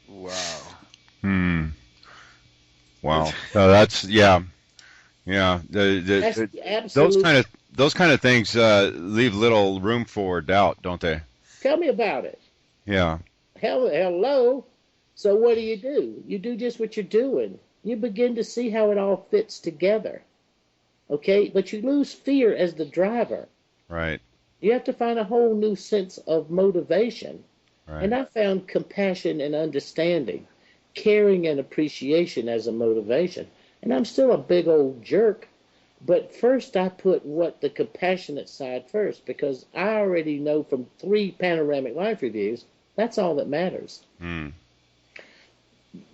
Wow.
Wow. So that's, yeah.
That's the absolute...
Those kind of things leave little room for doubt, don't they?
Tell me about it.
Yeah.
Hello. So what do? You do just what you're doing. You begin to see how it all fits together. Okay? But you lose fear as the driver.
Right.
You have to find a whole new sense of motivation.
Right.
And I found compassion and understanding, caring and appreciation as a motivation. And I'm still a big old jerk. But first I put the compassionate side first, because I already know from 3 panoramic life reviews, that's all that matters.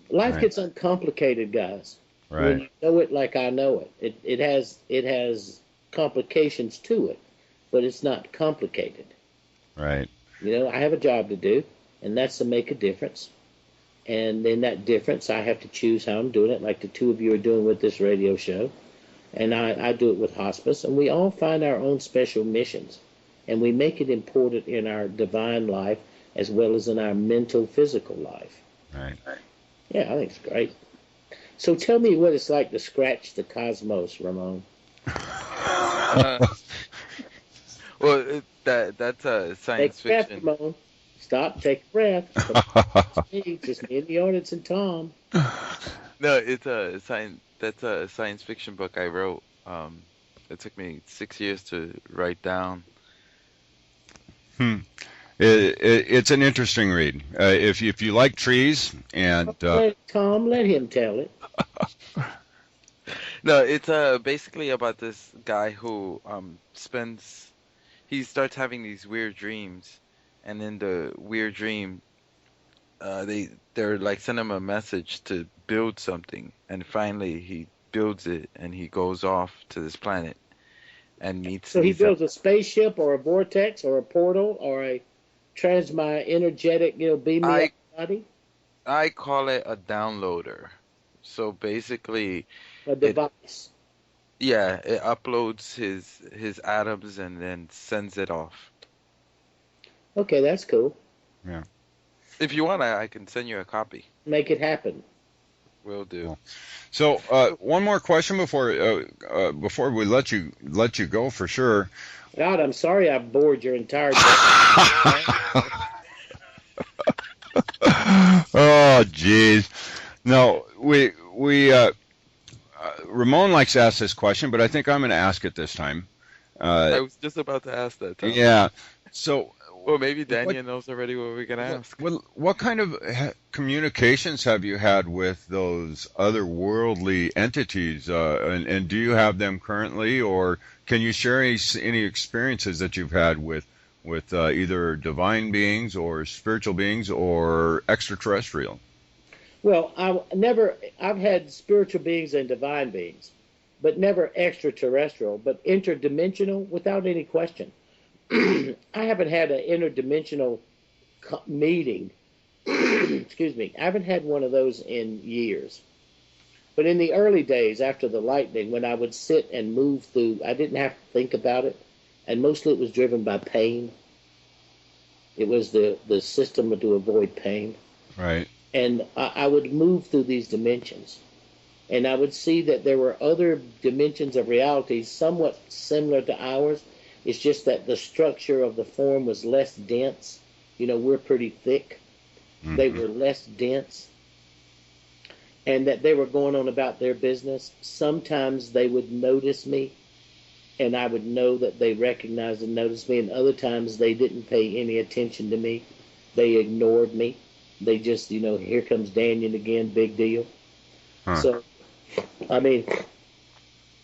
Life gets uncomplicated, guys.
Right.
When you know it like I know it. It has complications to it, but it's not complicated.
Right.
I have a job to do, and that's to make a difference. And in that difference, I have to choose how I'm doing it, like the 2 of you are doing with this radio show. And I do it with hospice, and we all find our own special missions, and we make it important in our divine life as well as in our mental, physical life.
Right.
Yeah, I think it's great. So tell me what it's like to scratch the cosmos, Ramon.
Well, that's a science
Take a breath,
fiction.
Ramon. Stop, take a breath. Just me in the audience and Tom.
No, it's a science. That's a science fiction book I wrote. It took me 6 years to write down.
It's an interesting read. If you like trees and
Tom, let him tell it.
No, it's basically about this guy who he starts having these weird dreams, and in the weird dream, they're like send him a message to build something, and finally he builds it, and he goes off to this planet and meets
So he
these.
builds a spaceship or a vortex or a portal or a transmit energetic, beam me up
I
body,
I call it a downloader. So basically,
a
it
device.
yeah, it uploads his atoms and then sends it off.
Okay, that's cool.
yeah.
If you want, I can send you a copy.
Make it happen.
Will do.
Cool. So one more question before we let you go for sure.
God, I'm sorry I bored your entire day.
Oh, jeez. No, Ramon likes to ask this question, but I think I'm going to ask it this time.
I was just about to ask that, Tom.
Yeah. So,
Well, maybe Dannion knows already what we're gonna ask.
what kind of communications have you had with those otherworldly entities, and do you have them currently, or can you share any experiences that you've had with either divine beings or spiritual beings or extraterrestrial?
Well, I've had spiritual beings and divine beings, but never extraterrestrial, but interdimensional without any question. I haven't had an interdimensional meeting. Excuse me. I haven't had one of those in years. But in the early days after the lightning, when I would sit and move through, I didn't have to think about it. And mostly it was driven by pain. It was the system to avoid pain.
Right.
And I would move through these dimensions. And I would see that there were other dimensions of reality somewhat similar to ours. It's just that the structure of the form was less dense. We're pretty thick.
Mm-hmm.
They were less dense. And that they were going on about their business. Sometimes they would notice me, and I would know that they recognized and noticed me. And other times they didn't pay any attention to me. They ignored me. They just, here comes Dannion again, big deal.
Huh.
So, I mean,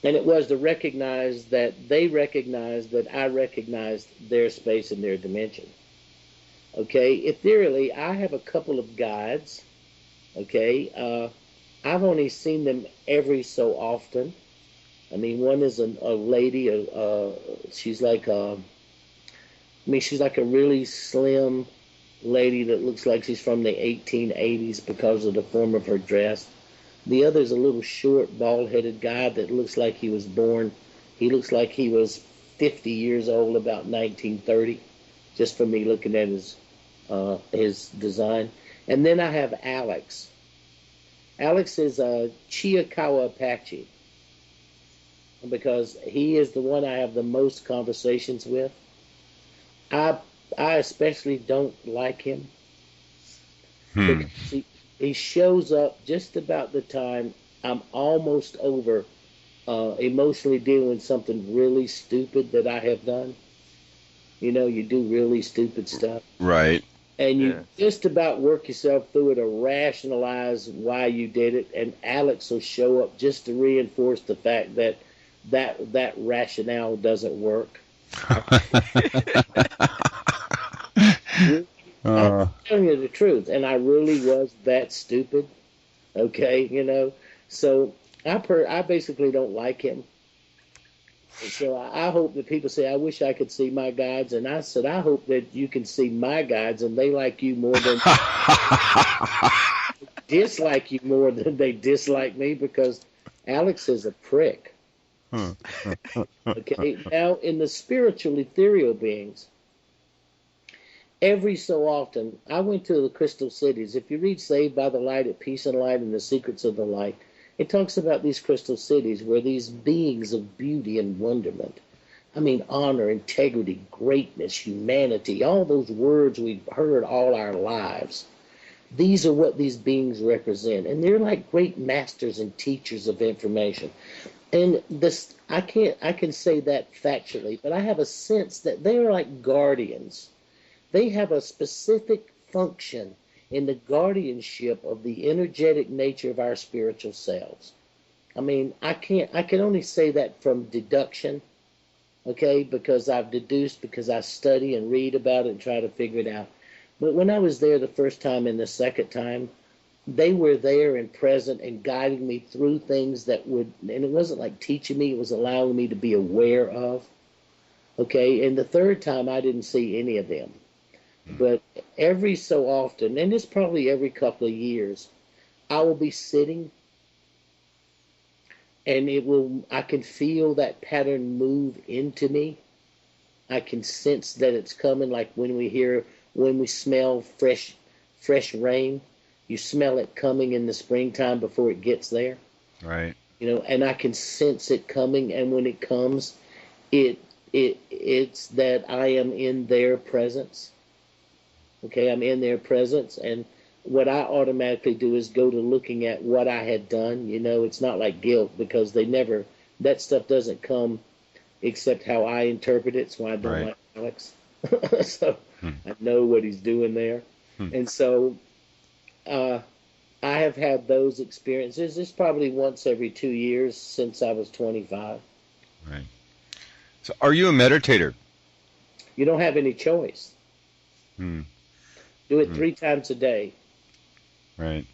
and it was to recognize that they recognized that I recognized their space and their dimension. Okay, ethereally, I have a couple of guides. Okay, I've only seen them every so often. I mean, one is a lady. She's like she's like a really slim lady that looks like she's from the 1880s because of the form of her dress. The other is a little short, bald-headed guy that looks like he was born. He looks like he was 50 years old, about 1930, just from me looking at his design. And then I have Alex. Alex is a Chiricahua Apache because he is the one I have the most conversations with. I especially don't like him. Because he shows up just about the time I'm almost over emotionally dealing with something really stupid that I have done. You do really stupid stuff.
Right.
And you just about work yourself through it to rationalize why you did it. And Alex will show up just to reinforce the fact that rationale doesn't work. I'm telling you the truth, and I really was that stupid. Okay, so I basically don't like him. So I hope that people say, I wish I could see my guides. And I said, I hope that you can see my guides and they like you more than dislike you more than they dislike me, because Alex is a prick. Okay, now in the spiritual ethereal beings, every so often, I went to the crystal cities. If you read Saved by the Light, At Peace and Light, and The Secrets of the Light, it talks about these crystal cities where these beings of beauty and wonderment, I mean, honor, integrity, greatness, humanity, all those words we've heard all our lives. These are what these beings represent. And they're like great masters and teachers of information. And this, I can say that factually, but I have a sense that they're like guardians. They have a specific function in the guardianship of the energetic nature of our spiritual selves. I mean, I can only say that from deduction, okay, because I've deduced, because I study and read about it and try to figure it out. But when I was there the first time and the second time, they were there and present and guiding me through things that would, and it wasn't like teaching me, it was allowing me to be aware of. Okay, and the third time I didn't see any of them. But every so often, and it's probably every couple of years, I will be sitting and I can feel that pattern move into me. I can sense that it's coming, like when we smell fresh rain. You smell it coming in the springtime before it gets there.
Right.
And I can sense it coming, and when it comes, it's that I am in their presence. Okay, I'm in their presence, and what I automatically do is go to looking at what I had done. It's not like guilt, because that stuff doesn't come except how I interpret it. So I don't like Alex. So I know what he's doing there. And so I have had those experiences. It's probably once every 2 years since I was 25.
Right. So are you a meditator?
You don't have any choice. Do it 3 times a day.
Right.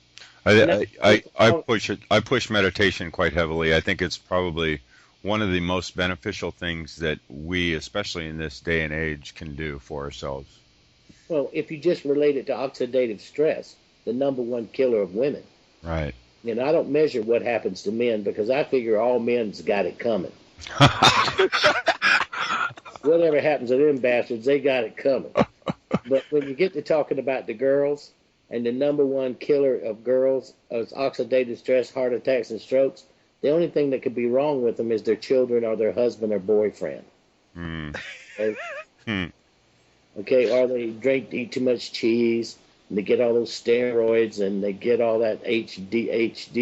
I push meditation quite heavily. I think it's probably one of the most beneficial things that we, especially in this day and age, can do for ourselves.
Well, if you just relate it to oxidative stress, the number one killer of women.
Right.
I don't measure what happens to men, because I figure all men's got it coming. Whatever happens to them bastards, they got it coming. But when you get to talking about the girls, and the number one killer of girls is oxidative stress, heart attacks, and strokes, the only thing that could be wrong with them is their children or their husband or boyfriend. Okay, or they eat too much cheese, and they get all those steroids, and they get all that HGH,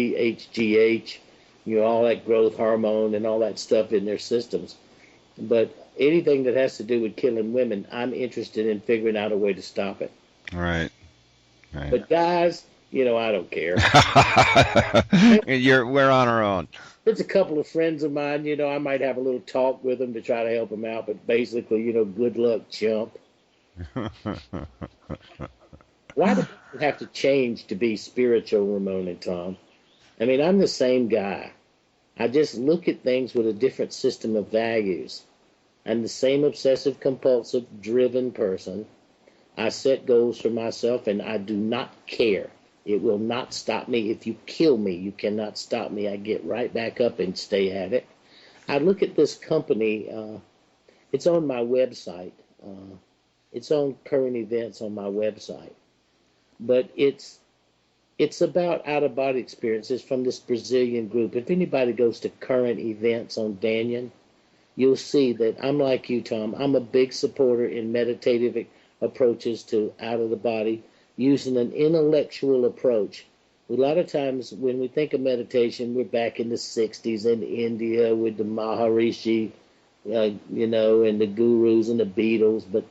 all that growth hormone and all that stuff in their systems. But anything that has to do with killing women, I'm interested in figuring out a way to stop it.
Right.
But guys, I don't care.
We're on our own.
There's a couple of friends of mine, I might have a little talk with them to try to help them out, but basically, good luck, chump. Why do people have to change to be spiritual, Ramon and Tom? I mean, I'm the same guy. I just look at things with a different system of values. I'm the same obsessive compulsive driven person. I set goals for myself, and I do not care. It will not stop me. If you kill me, you cannot stop me. I get right back up and stay at it. I look at this company. It's on my website. It's on current events on my website. But it's about out-of-body experiences from this Brazilian group. If anybody goes to current events on Dannion, you'll see that I'm like you, Tom. I'm a big supporter in meditative approaches to out-of-the-body, using an intellectual approach. A lot of times when we think of meditation, we're back in the 60s in India with the Maharishi, and the gurus and the Beatles. But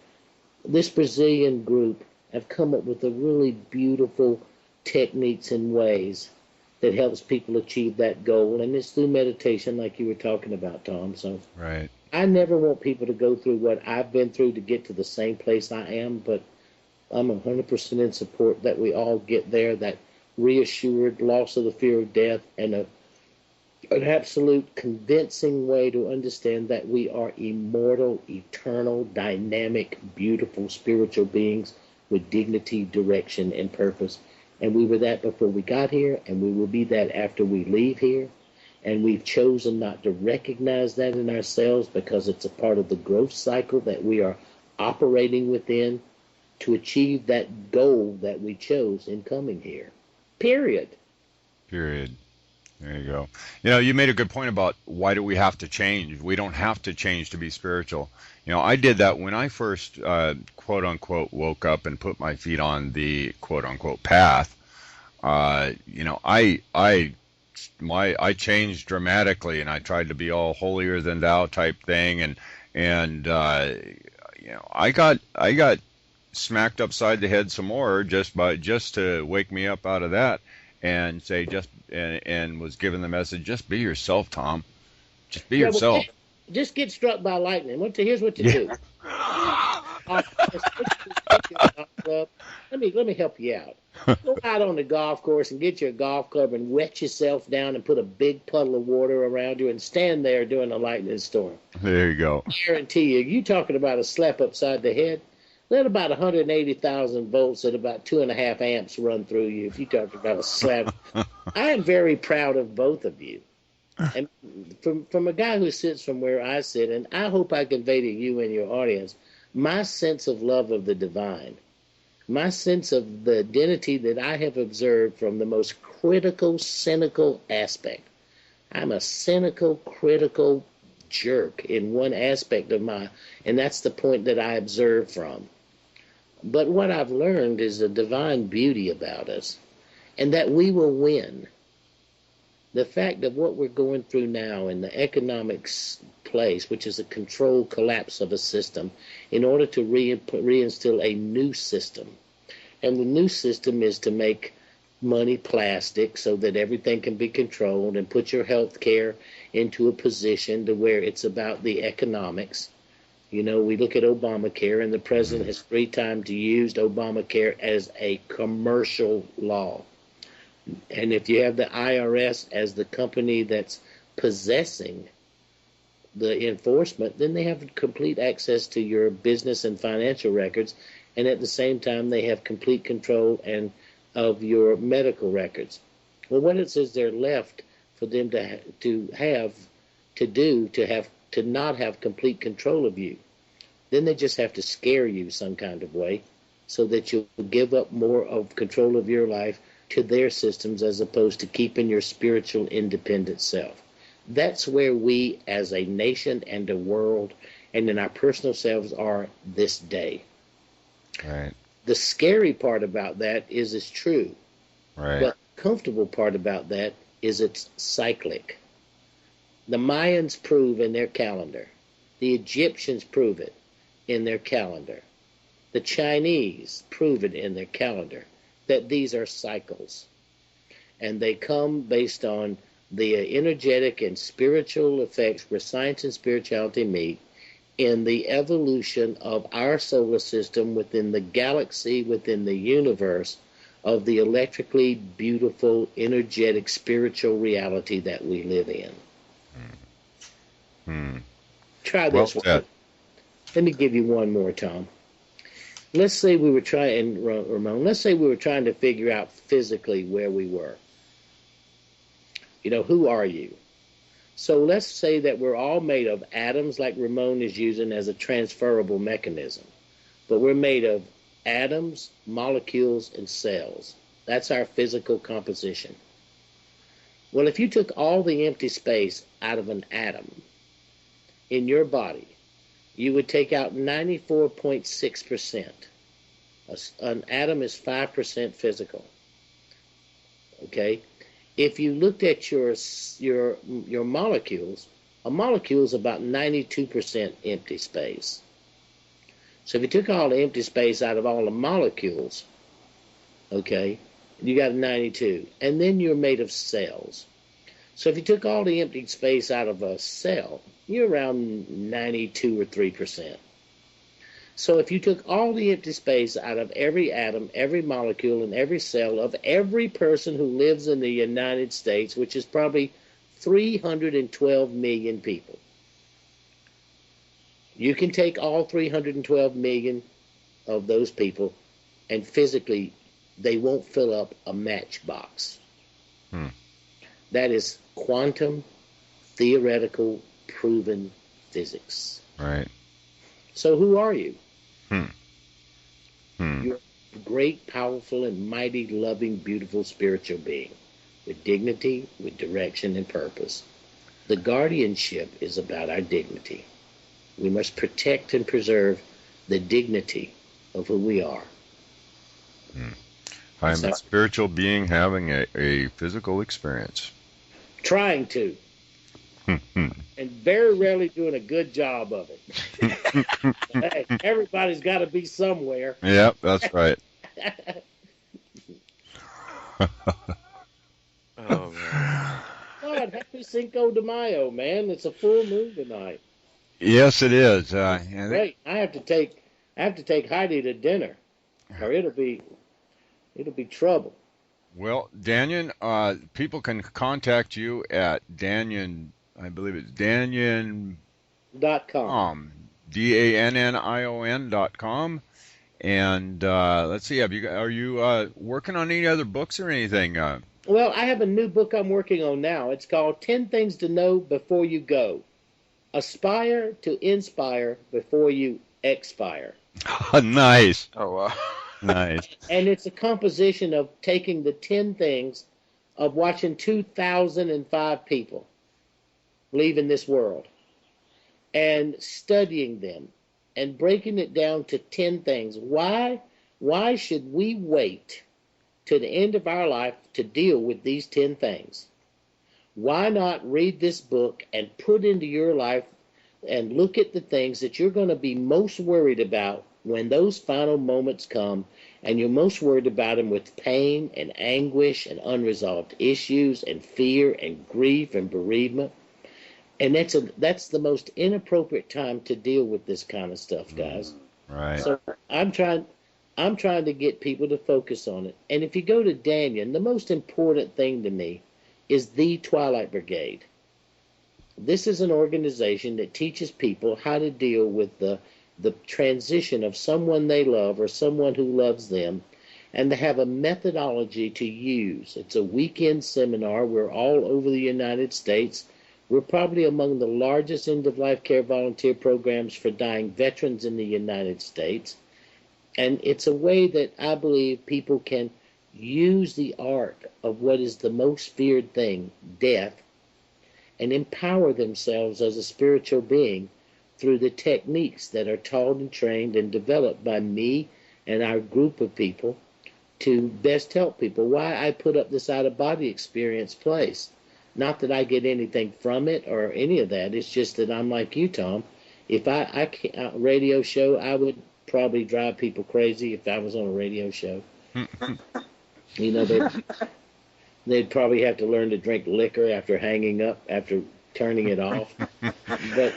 this Brazilian group have come up with a really beautiful techniques and ways that helps people achieve that goal. And it's through meditation, like you were talking about, Tom. So
right.
I never want people to go through what I've been through to get to the same place I am, but I'm 100% in support that we all get there, that reassured loss of the fear of death, and an absolute convincing way to understand that we are immortal, eternal, dynamic, beautiful spiritual beings with dignity, direction, and purpose. And we were that before we got here, and we will be that after we leave here. And we've chosen not to recognize that in ourselves because it's a part of the growth cycle that we are operating within to achieve that goal that we chose in coming here. Period.
There you go. You made a good point about why do we have to change? We don't have to change to be spiritual. I did that when I first, quote unquote, woke up and put my feet on the quote unquote path. I changed dramatically, and I tried to be all holier than thou type thing, and I got smacked upside the head some more just to wake me up out of that, and say and was given the message, just be yourself, Tom. Just be
Yeah, well,
yourself.
just get struck by lightning. Here's what to
Yeah.
do. Get your golf club. Let me help you out. Go out on the golf course and get your golf club and wet yourself down and put a big puddle of water around you and stand there during a lightning storm.
There you go.
Guarantee you talking about a slap upside the head. Let about 180,000 volts at about 2.5 amps run through you if you talk about a slap. I am very proud of both of you. And from a guy who sits from where I sit, and I hope I convey to you and your audience my sense of love of the divine, my sense of the identity that I have observed from the most critical, cynical aspect. I'm a cynical, critical jerk in one aspect of and that's the point that I observe from. But what I've learned is a divine beauty about us, and that we will win. The fact of what we're going through now in the economics place, which is a controlled collapse of a system, in order to reinstill a new system. And the new system is to make money plastic so that everything can be controlled, and put your health care into a position to where it's about the economics. You know, we look at Obamacare, and the president has 3 times used Obamacare as a commercial law. And if you have the IRS as the company that's possessing the enforcement, then they have complete access to your business and financial records, and at the same time they have complete control of your medical records. Well, what is there left for them to not have complete control of you? Then they just have to scare you some kind of way so that you'll give up more of control of your life to their systems, as opposed to keeping your spiritual independent self. That's where we as a nation and a world and in our personal selves are this day.
Right.
The scary part about that is it's true.
Right.
But the comfortable part about that is it's cyclic. The Mayans prove in their calendar. The Egyptians prove it in their calendar. The Chinese prove it in their calendar, that these are cycles. And they come based on the energetic and spiritual effects where science and spirituality meet in the evolution of our solar system within the galaxy, within the universe, of the electrically beautiful, energetic, spiritual reality that we live in. Try this one. Let me give you one more, Tom. Let's say we were trying, Ramon, let's say we were trying to figure out physically where we were. You know, who are you? So let's say that we're all made of atoms, like Ramon is using as a transferable mechanism. But we're made of atoms, molecules, and cells. That's our physical composition. Well, if you took all the empty space out of an atom in your body, you would take out 94.6%. An atom is 5% physical. Okay? If you looked at your molecules, a molecule is about 92% empty space. So if you took all the empty space out of all the molecules, okay, you got 92. And then you're made of cells. So if you took all the empty space out of a cell, you're around 92 or 3%. So if you took all the empty space out of every atom, every molecule, and every cell of every person who lives in the United States, which is probably 312 million people, you can take all 312 million of those people, and physically they won't fill up a matchbox. That is quantum, theoretical, proven physics.
Right.
So who are you? You're a great, powerful, and mighty, loving, beautiful spiritual being with dignity, with direction, and purpose. The guardianship is about our dignity. We must protect and preserve the dignity of who we are.
I'm a spiritual being having a physical experience.
Trying to. and very rarely doing a good job of it. Hey, everybody's got to be somewhere.
Yep, that's right.
Oh man.
God, happy Cinco de Mayo, man! It's a full moon tonight.
Yes, it is.
Great. I have to take Heidi to dinner, or it'll be trouble.
Well, Dannion, people can contact you at Dannion, I believe it's Dannion,
.com.
DANNION.com. And let's see, are you working on any other books or anything?
Well, I have a new book I'm working on now. It's called 10 Things to Know Before You Go. Aspire to inspire before you expire.
Nice,
Oh wow.
nice.
And it's a composition of taking the 10 things of watching 2005 people leaving this world and studying them and breaking it down to 10 things. Why should we wait to the end of our life to deal with these 10 things? Why not read this book and put into your life and look at the things that you're going to be most worried about when those final moments come, and you're most worried about them with pain and anguish and unresolved issues and fear and grief and bereavement. And that's the most inappropriate time to deal with this kind of stuff, guys.
Right.
So I'm trying to get people to focus on it. And if you go to Dannion, the most important thing to me is the Twilight Brigade. This is an organization that teaches people how to deal with the transition of someone they love or someone who loves them, and to have a methodology to use. It's a weekend seminar. We're all over the United States. We're probably among the largest end-of-life care volunteer programs for dying veterans in the United States. And it's a way that I believe people can use the art of what is the most feared thing, death, and empower themselves as a spiritual being through the techniques that are taught and trained and developed by me and our group of people to best help people. Why I put up this out-of-body experience place. Not that I get anything from it or any of that. It's just that I'm like you, Tom. If I radio show, I would probably drive people crazy if I was on a radio show. You know, they'd probably have to learn to drink liquor after hanging up, after turning it off. But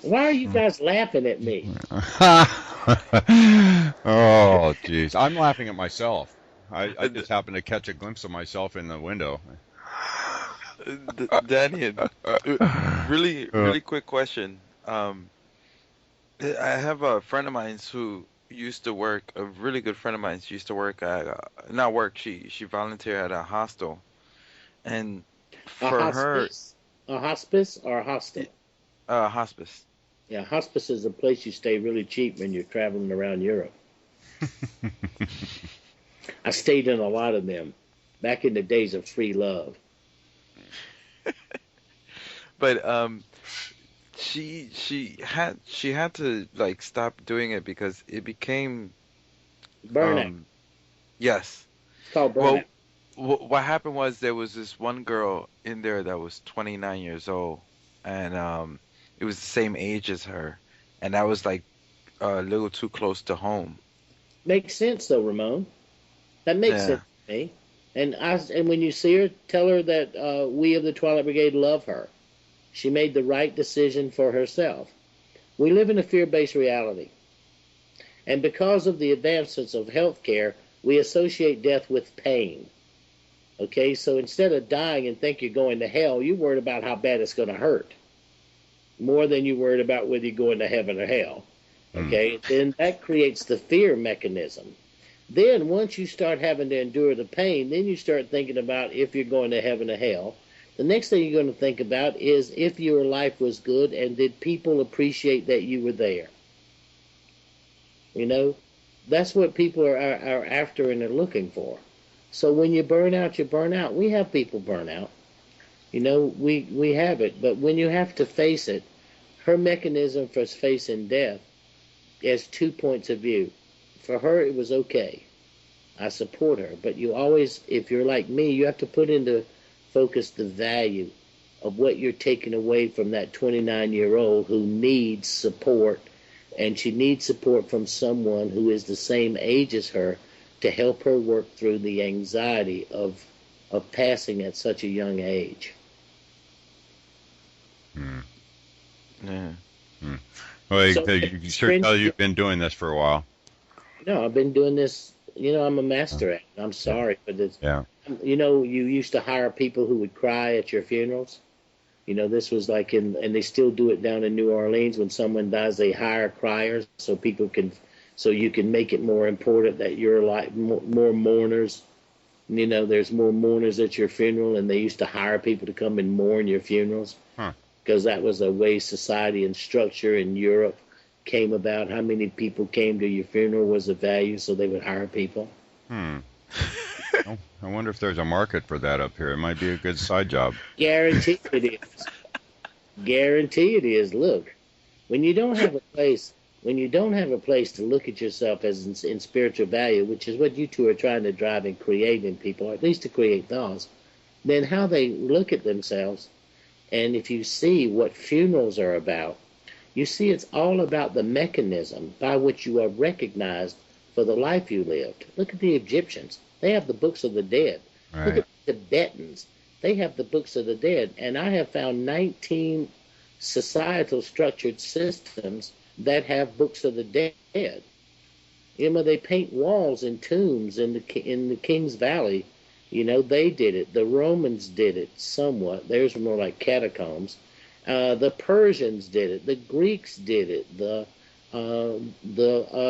why are you guys laughing at me?
Oh, jeez. I'm laughing at myself. I just happened to catch a glimpse of myself in the window.
Dannion, really quick question. I have a friend of mine who used to work, a really good friend of mine. She used to work at, not work, she volunteered at a hostel. And for
A hospice or a hostel?
Hospice.
Yeah, hospice is a place you stay really cheap when you're traveling around Europe. I stayed in a lot of them back in the days of free love.
But she had to like stop doing it because it became
Burnout.
Yes.
It's called burnout.
Well, what happened was there was this one girl in there that was 29 years old, and it was the same age as her, and that was like a little too close to home.
Makes sense though, Ramon. That makes
Yeah.
sense to me. And when you see her, tell her that we of the Twilight Brigade love her. She made the right decision for herself. We live in a fear-based reality. And because of the advancements of healthcare, we associate death with pain. Okay, so instead of dying and think you're going to hell, you're worried about how bad it's going to hurt. More than you're worried about whether you're going to heaven or hell. Okay, then that creates the fear mechanism. Then once you start having to endure the pain, then you start thinking about if you're going to heaven or hell. The next thing you're going to think about is if your life was good and did people appreciate that you were there. You know, that's what people are after and are looking for. So when you burn out, you burn out. We have people burn out. You know, we have it. But when you have to face it, her mechanism for facing death has 2 points of view. For her, it was okay. I support her. But you always, if you're like me, you have to put into focus the value of what you're taking away from that 29-year-old who needs support, and she needs support from someone who is the same age as her to help her work through the anxiety of passing at such a young age.
Yeah.
Well,
So,
you sure tell you've been doing this for a while.
No, I've been doing this. I'm a master at it. I'm sorry, but it's, you used to hire people who would cry at your funerals. This was like and they still do it down in New Orleans. When someone dies, they hire criers so you can make it more important that you're like more mourners. There's more mourners at your funeral, and they used to hire people to come and mourn your funerals because that was a way society and structure in Europe came about. How many people came to your funeral was a value, so they would hire people.
Oh, I wonder if there's a market for that up here. It might be a good side job.
Guarantee it is. Guarantee it is. Look, when you don't have a place to look at yourself as in spiritual value, which is what you two are trying to drive and create in people, or at least to create thoughts, then how they look at themselves, and if you see what funerals are about, you see it's all about the mechanism by which you are recognized for the life you lived. Look at the Egyptians. They have the books of the dead.
Right.
Look at the Tibetans. They have the books of the dead. And I have found 19 societal structured systems that have books of the dead. They paint walls and tombs in the King's Valley. They did it. The Romans did it somewhat. Theirs were more like catacombs. The Persians did it. The Greeks did it. The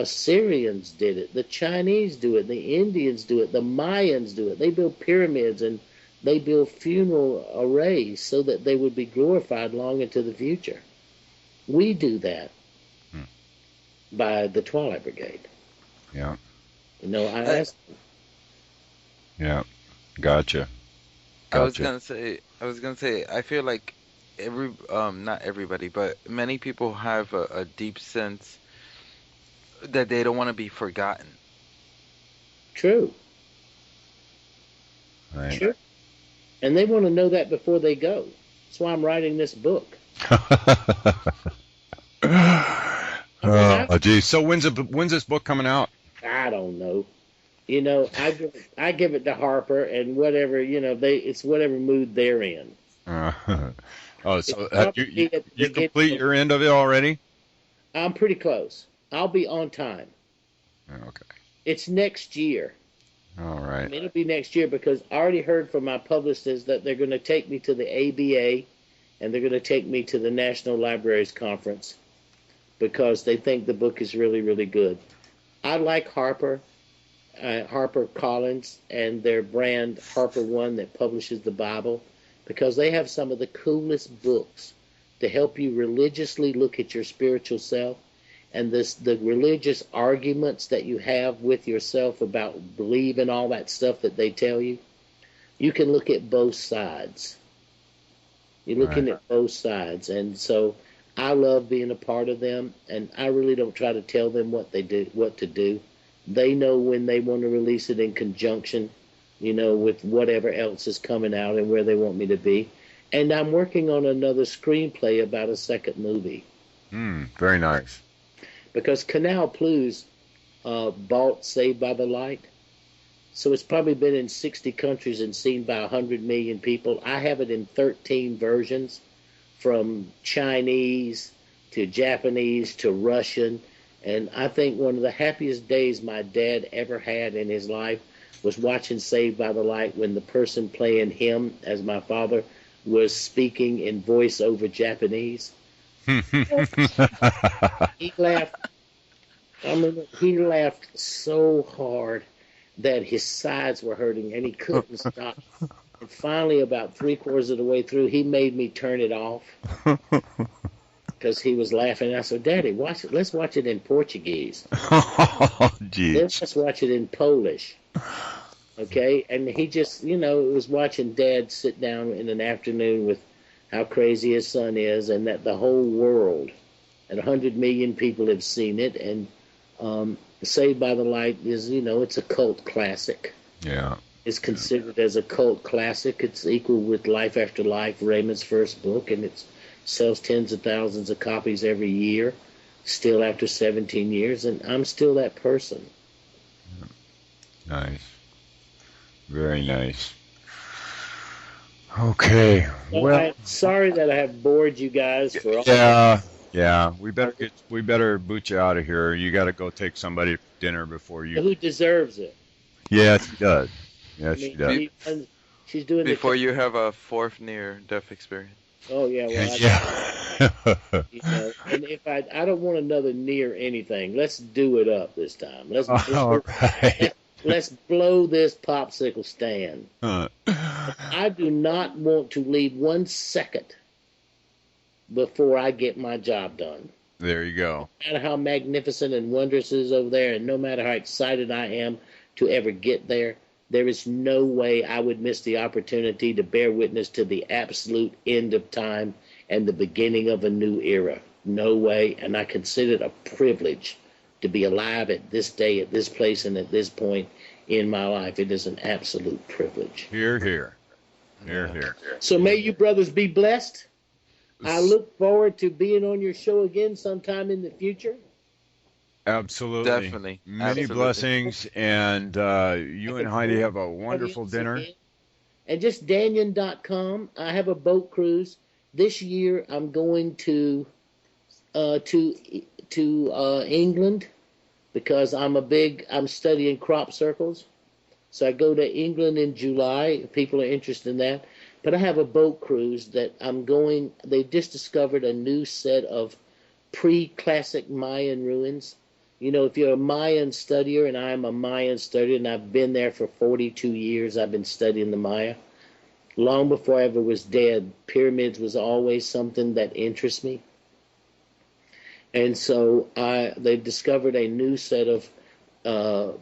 Syrians did it. The Chinese do it. The Indians do it. The Mayans do it. They build pyramids and they build funeral arrays so that they would be glorified long into the future. We do that by the Twilight Brigade.
Yeah.
I asked.
Yeah. Gotcha.
I was gonna say. I feel like not everybody, but many people have a deep sense that they don't want to be forgotten.
True.
Right.
True. And they want to know that before they go. That's why I'm writing this book.
Oh, geez. So when's this book coming out?
I don't know. I give it to Harper and whatever, it's whatever mood they're in.
So have you complete your end of it already?
I'm pretty close. I'll be on time.
Okay.
It's next year.
All right.
It'll be next year because I already heard from my publicist that they're going to take me to the ABA and they're going to take me to the National Libraries Conference because they think the book is really, really good. I like Harper Collins and their brand Harper One that publishes the Bible because they have some of the coolest books to help you religiously look at your spiritual self and the religious arguments that you have with yourself about believing all that stuff that they tell you. You can look at both sides. You're looking at both sides. And so I love being a part of them, and I really don't try to tell them what to do. They know when they want to release it in conjunction, with whatever else is coming out and where they want me to be. And I'm working on another screenplay about a second movie.
Very nice.
Because Canal Plus bought Saved by the Light. So it's probably been in 60 countries and seen by 100 million people. I have it in 13 versions, from Chinese to Japanese to Russian. And I think one of the happiest days my dad ever had in his life was watching Saved by the Light when the person playing him as my father was speaking in voice-over Japanese. He laughed. He laughed so hard that his sides were hurting and he couldn't stop. And finally, about 3/4 of the way through, he made me turn it off because he was laughing. And I said, "Daddy, watch it. Let's watch it in Portuguese.
Oh, geez.
Let's watch it in Polish." Okay, and he just, was watching Dad sit down in an afternoon with how crazy his son is, and that the whole world, and 100 million people have seen it, and Saved by the Light is, it's a cult classic.
Yeah.
It's considered as a cult classic. It's equal with Life After Life, Raymond's first book, and it sells tens of thousands of copies every year, still after 17 years, and I'm still that person.
Nice. Very nice. Okay. Well,
I'm sorry that I have bored you guys for all
yeah. We better boot you out of here. You got to go take somebody for dinner before you.
who deserves it.
Yes, she does.
I
Yes, she
mean,
does.
she's doing
Before you have a fourth near-death experience.
Oh yeah, well,
Yeah.
you know, and if I don't want another near anything. Let's do it up this time.
All right.
Let's blow this popsicle stand.
Huh.
I do not want to leave 1 second before I get my job done.
There you go.
No matter how magnificent and wondrous it is over there, and no matter how excited I am to ever get there, there is no way I would miss the opportunity to bear witness to the absolute end of time and the beginning of a new era. No way, and I consider it a privilege to be alive at this day, at this place, and at this point in my life. It is an absolute privilege.
Here, here. Here, here.
So may you brothers be blessed. I look forward to being on your show again sometime in the future.
Absolutely.
Definitely.
Many
Absolutely.
blessings, and you and Heidi have a wonderful dinner.
And just Dannion.com. I have a boat cruise. This year I'm going to England because I'm studying crop circles. So I go to England in July if people are interested in that. But I have a boat cruise that they've just discovered a new set of pre-classic Mayan ruins. You know, if you're a Mayan studier, and I'm a Mayan studier, and I've been there for 42 years, I've been studying the Maya. Long before I ever was dead, pyramids was always something that interests me. And so they've discovered a new set of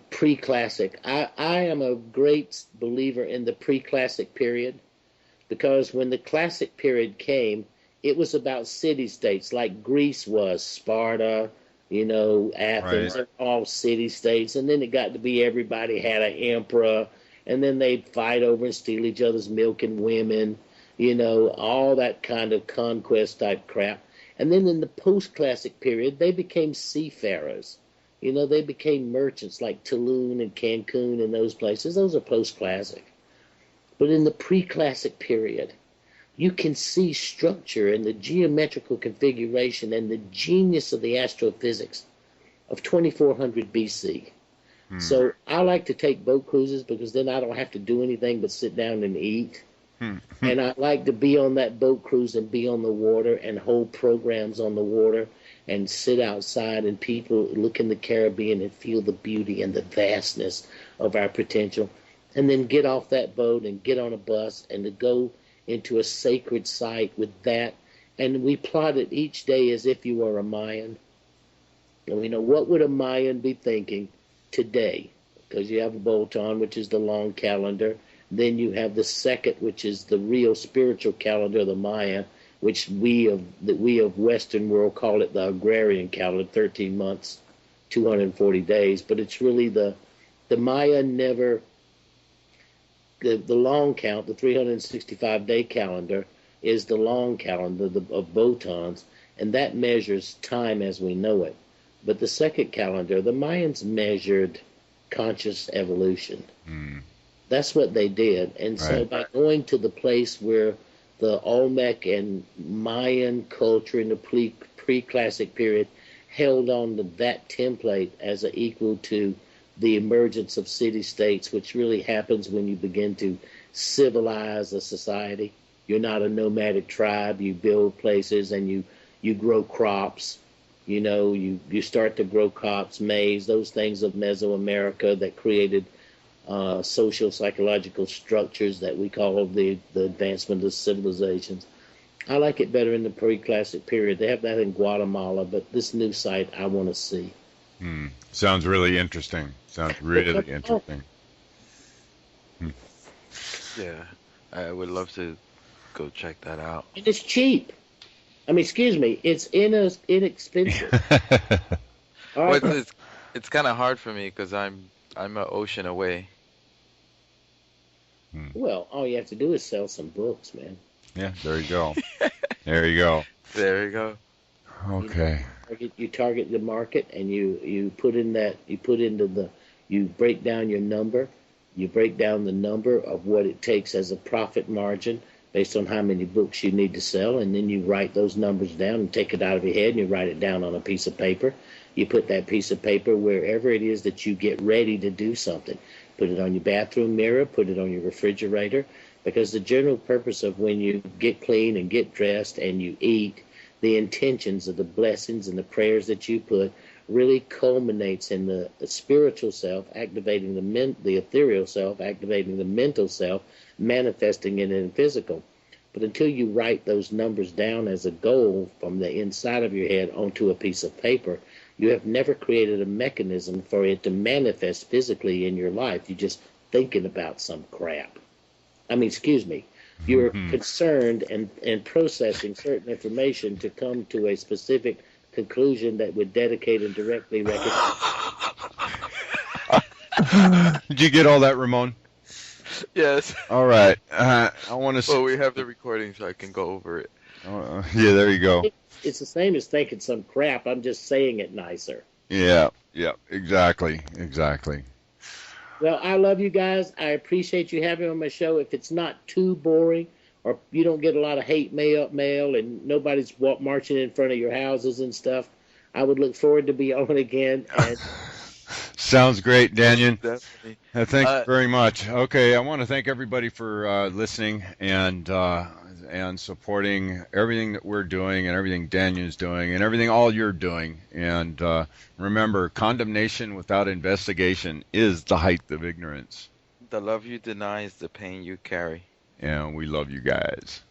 pre-classic. I am a great believer in the pre-classic period because when the classic period came, it was about city-states like Greece was, Sparta, you know, Athens,
Right.
all city-states. And then it got to be everybody had an emperor, and then they'd fight over and steal each other's milk and women, you know, all that kind of conquest-type crap. And then in the post-classic period, they became seafarers. You know, they became merchants like Tulum and Cancun and those places. Those are post-classic. But in the pre-classic period, you can see structure and the geometrical configuration and the genius of the astrophysics of 2400 BC. So I like to take boat cruises because then I don't have to do anything but sit down and eat. And I like to be on that boat cruise and be on the water and hold programs on the water and sit outside and people look in the Caribbean and feel the beauty and the vastness of our potential. And then get off that boat and get on a bus and to go into a sacred site with that. And we plot it each day as if you were a Mayan. And we know what would a Mayan be thinking today? Because you have a Bolton, which is the long calendar. Then you have the second, which is the real spiritual calendar of the Maya, which we of Western world call it the agrarian calendar, 13 months, 240 days. But it's really the Maya never, the long count, the 365-day calendar is the long calendar of Botons, and that measures time as we know it. But the second calendar, the Mayans measured conscious evolution. That's what they did. And so
Right.
by going to the place where the Olmec and Mayan culture in the pre-classic period held on to that template as equal to the emergence of city-states, which really happens when you begin to civilize a society. You're not a nomadic tribe. You build places and you grow crops. You know, you start to grow crops, maize, those things of Mesoamerica that created social psychological structures that we call the advancement of civilizations. I like it better in the pre-classic period. They have that in Guatemala, but this new site I want to see.
Sounds really interesting. Sounds really interesting.
Yeah, I would love to go check that out.
And it's cheap. I mean, excuse me, it's inexpensive. All right.
Well, it's kind of hard for me because I'm an ocean away.
Hmm.
Well, all you have to do is sell some books, man.
Yeah, there you go. There you go.
There you go.
Okay.
You target the market, and you put in that you put into the you break down your number. You break down the number of what it takes as a profit margin based on how many books you need to sell, and then you write those numbers down and take it out of your head and you write it down on a piece of paper. You put that piece of paper wherever it is that you get ready to do something. Put it on your bathroom mirror, put it on your refrigerator, because the general purpose of when you get clean and get dressed and you eat, the intentions of the blessings and the prayers that you put really culminates in the spiritual self, activating the ethereal self, activating the mental self, manifesting it in physical. But until you write those numbers down as a goal from the inside of your head onto a piece of paper, you have never created a mechanism for it to manifest physically in your life. You're just thinking about some crap. I mean, excuse me. You're concerned and processing certain information to come to a specific conclusion that would dedicate and directly recognize.
Did you get all that, Ramon?
Yes.
All right. I want to.
Well, we have the recording, so I can go over it.
Yeah, there you go.
It's the same as thinking some crap. I'm just saying it nicer.
Yeah, exactly.
Well, I love you guys. I appreciate you having me on my show. If it's not too boring, or you don't get a lot of hate mail and nobody's marching in front of your houses and stuff, I would look forward to be on again. And
Sounds great, Dannion.
Definitely.
Thank you very much. Okay, I want to thank everybody for listening and supporting everything that we're doing and everything Dannion's doing and everything all you're doing. And remember, condemnation without investigation is the height of ignorance.
The love you deny is the pain you carry.
And we love you guys.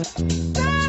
Bye.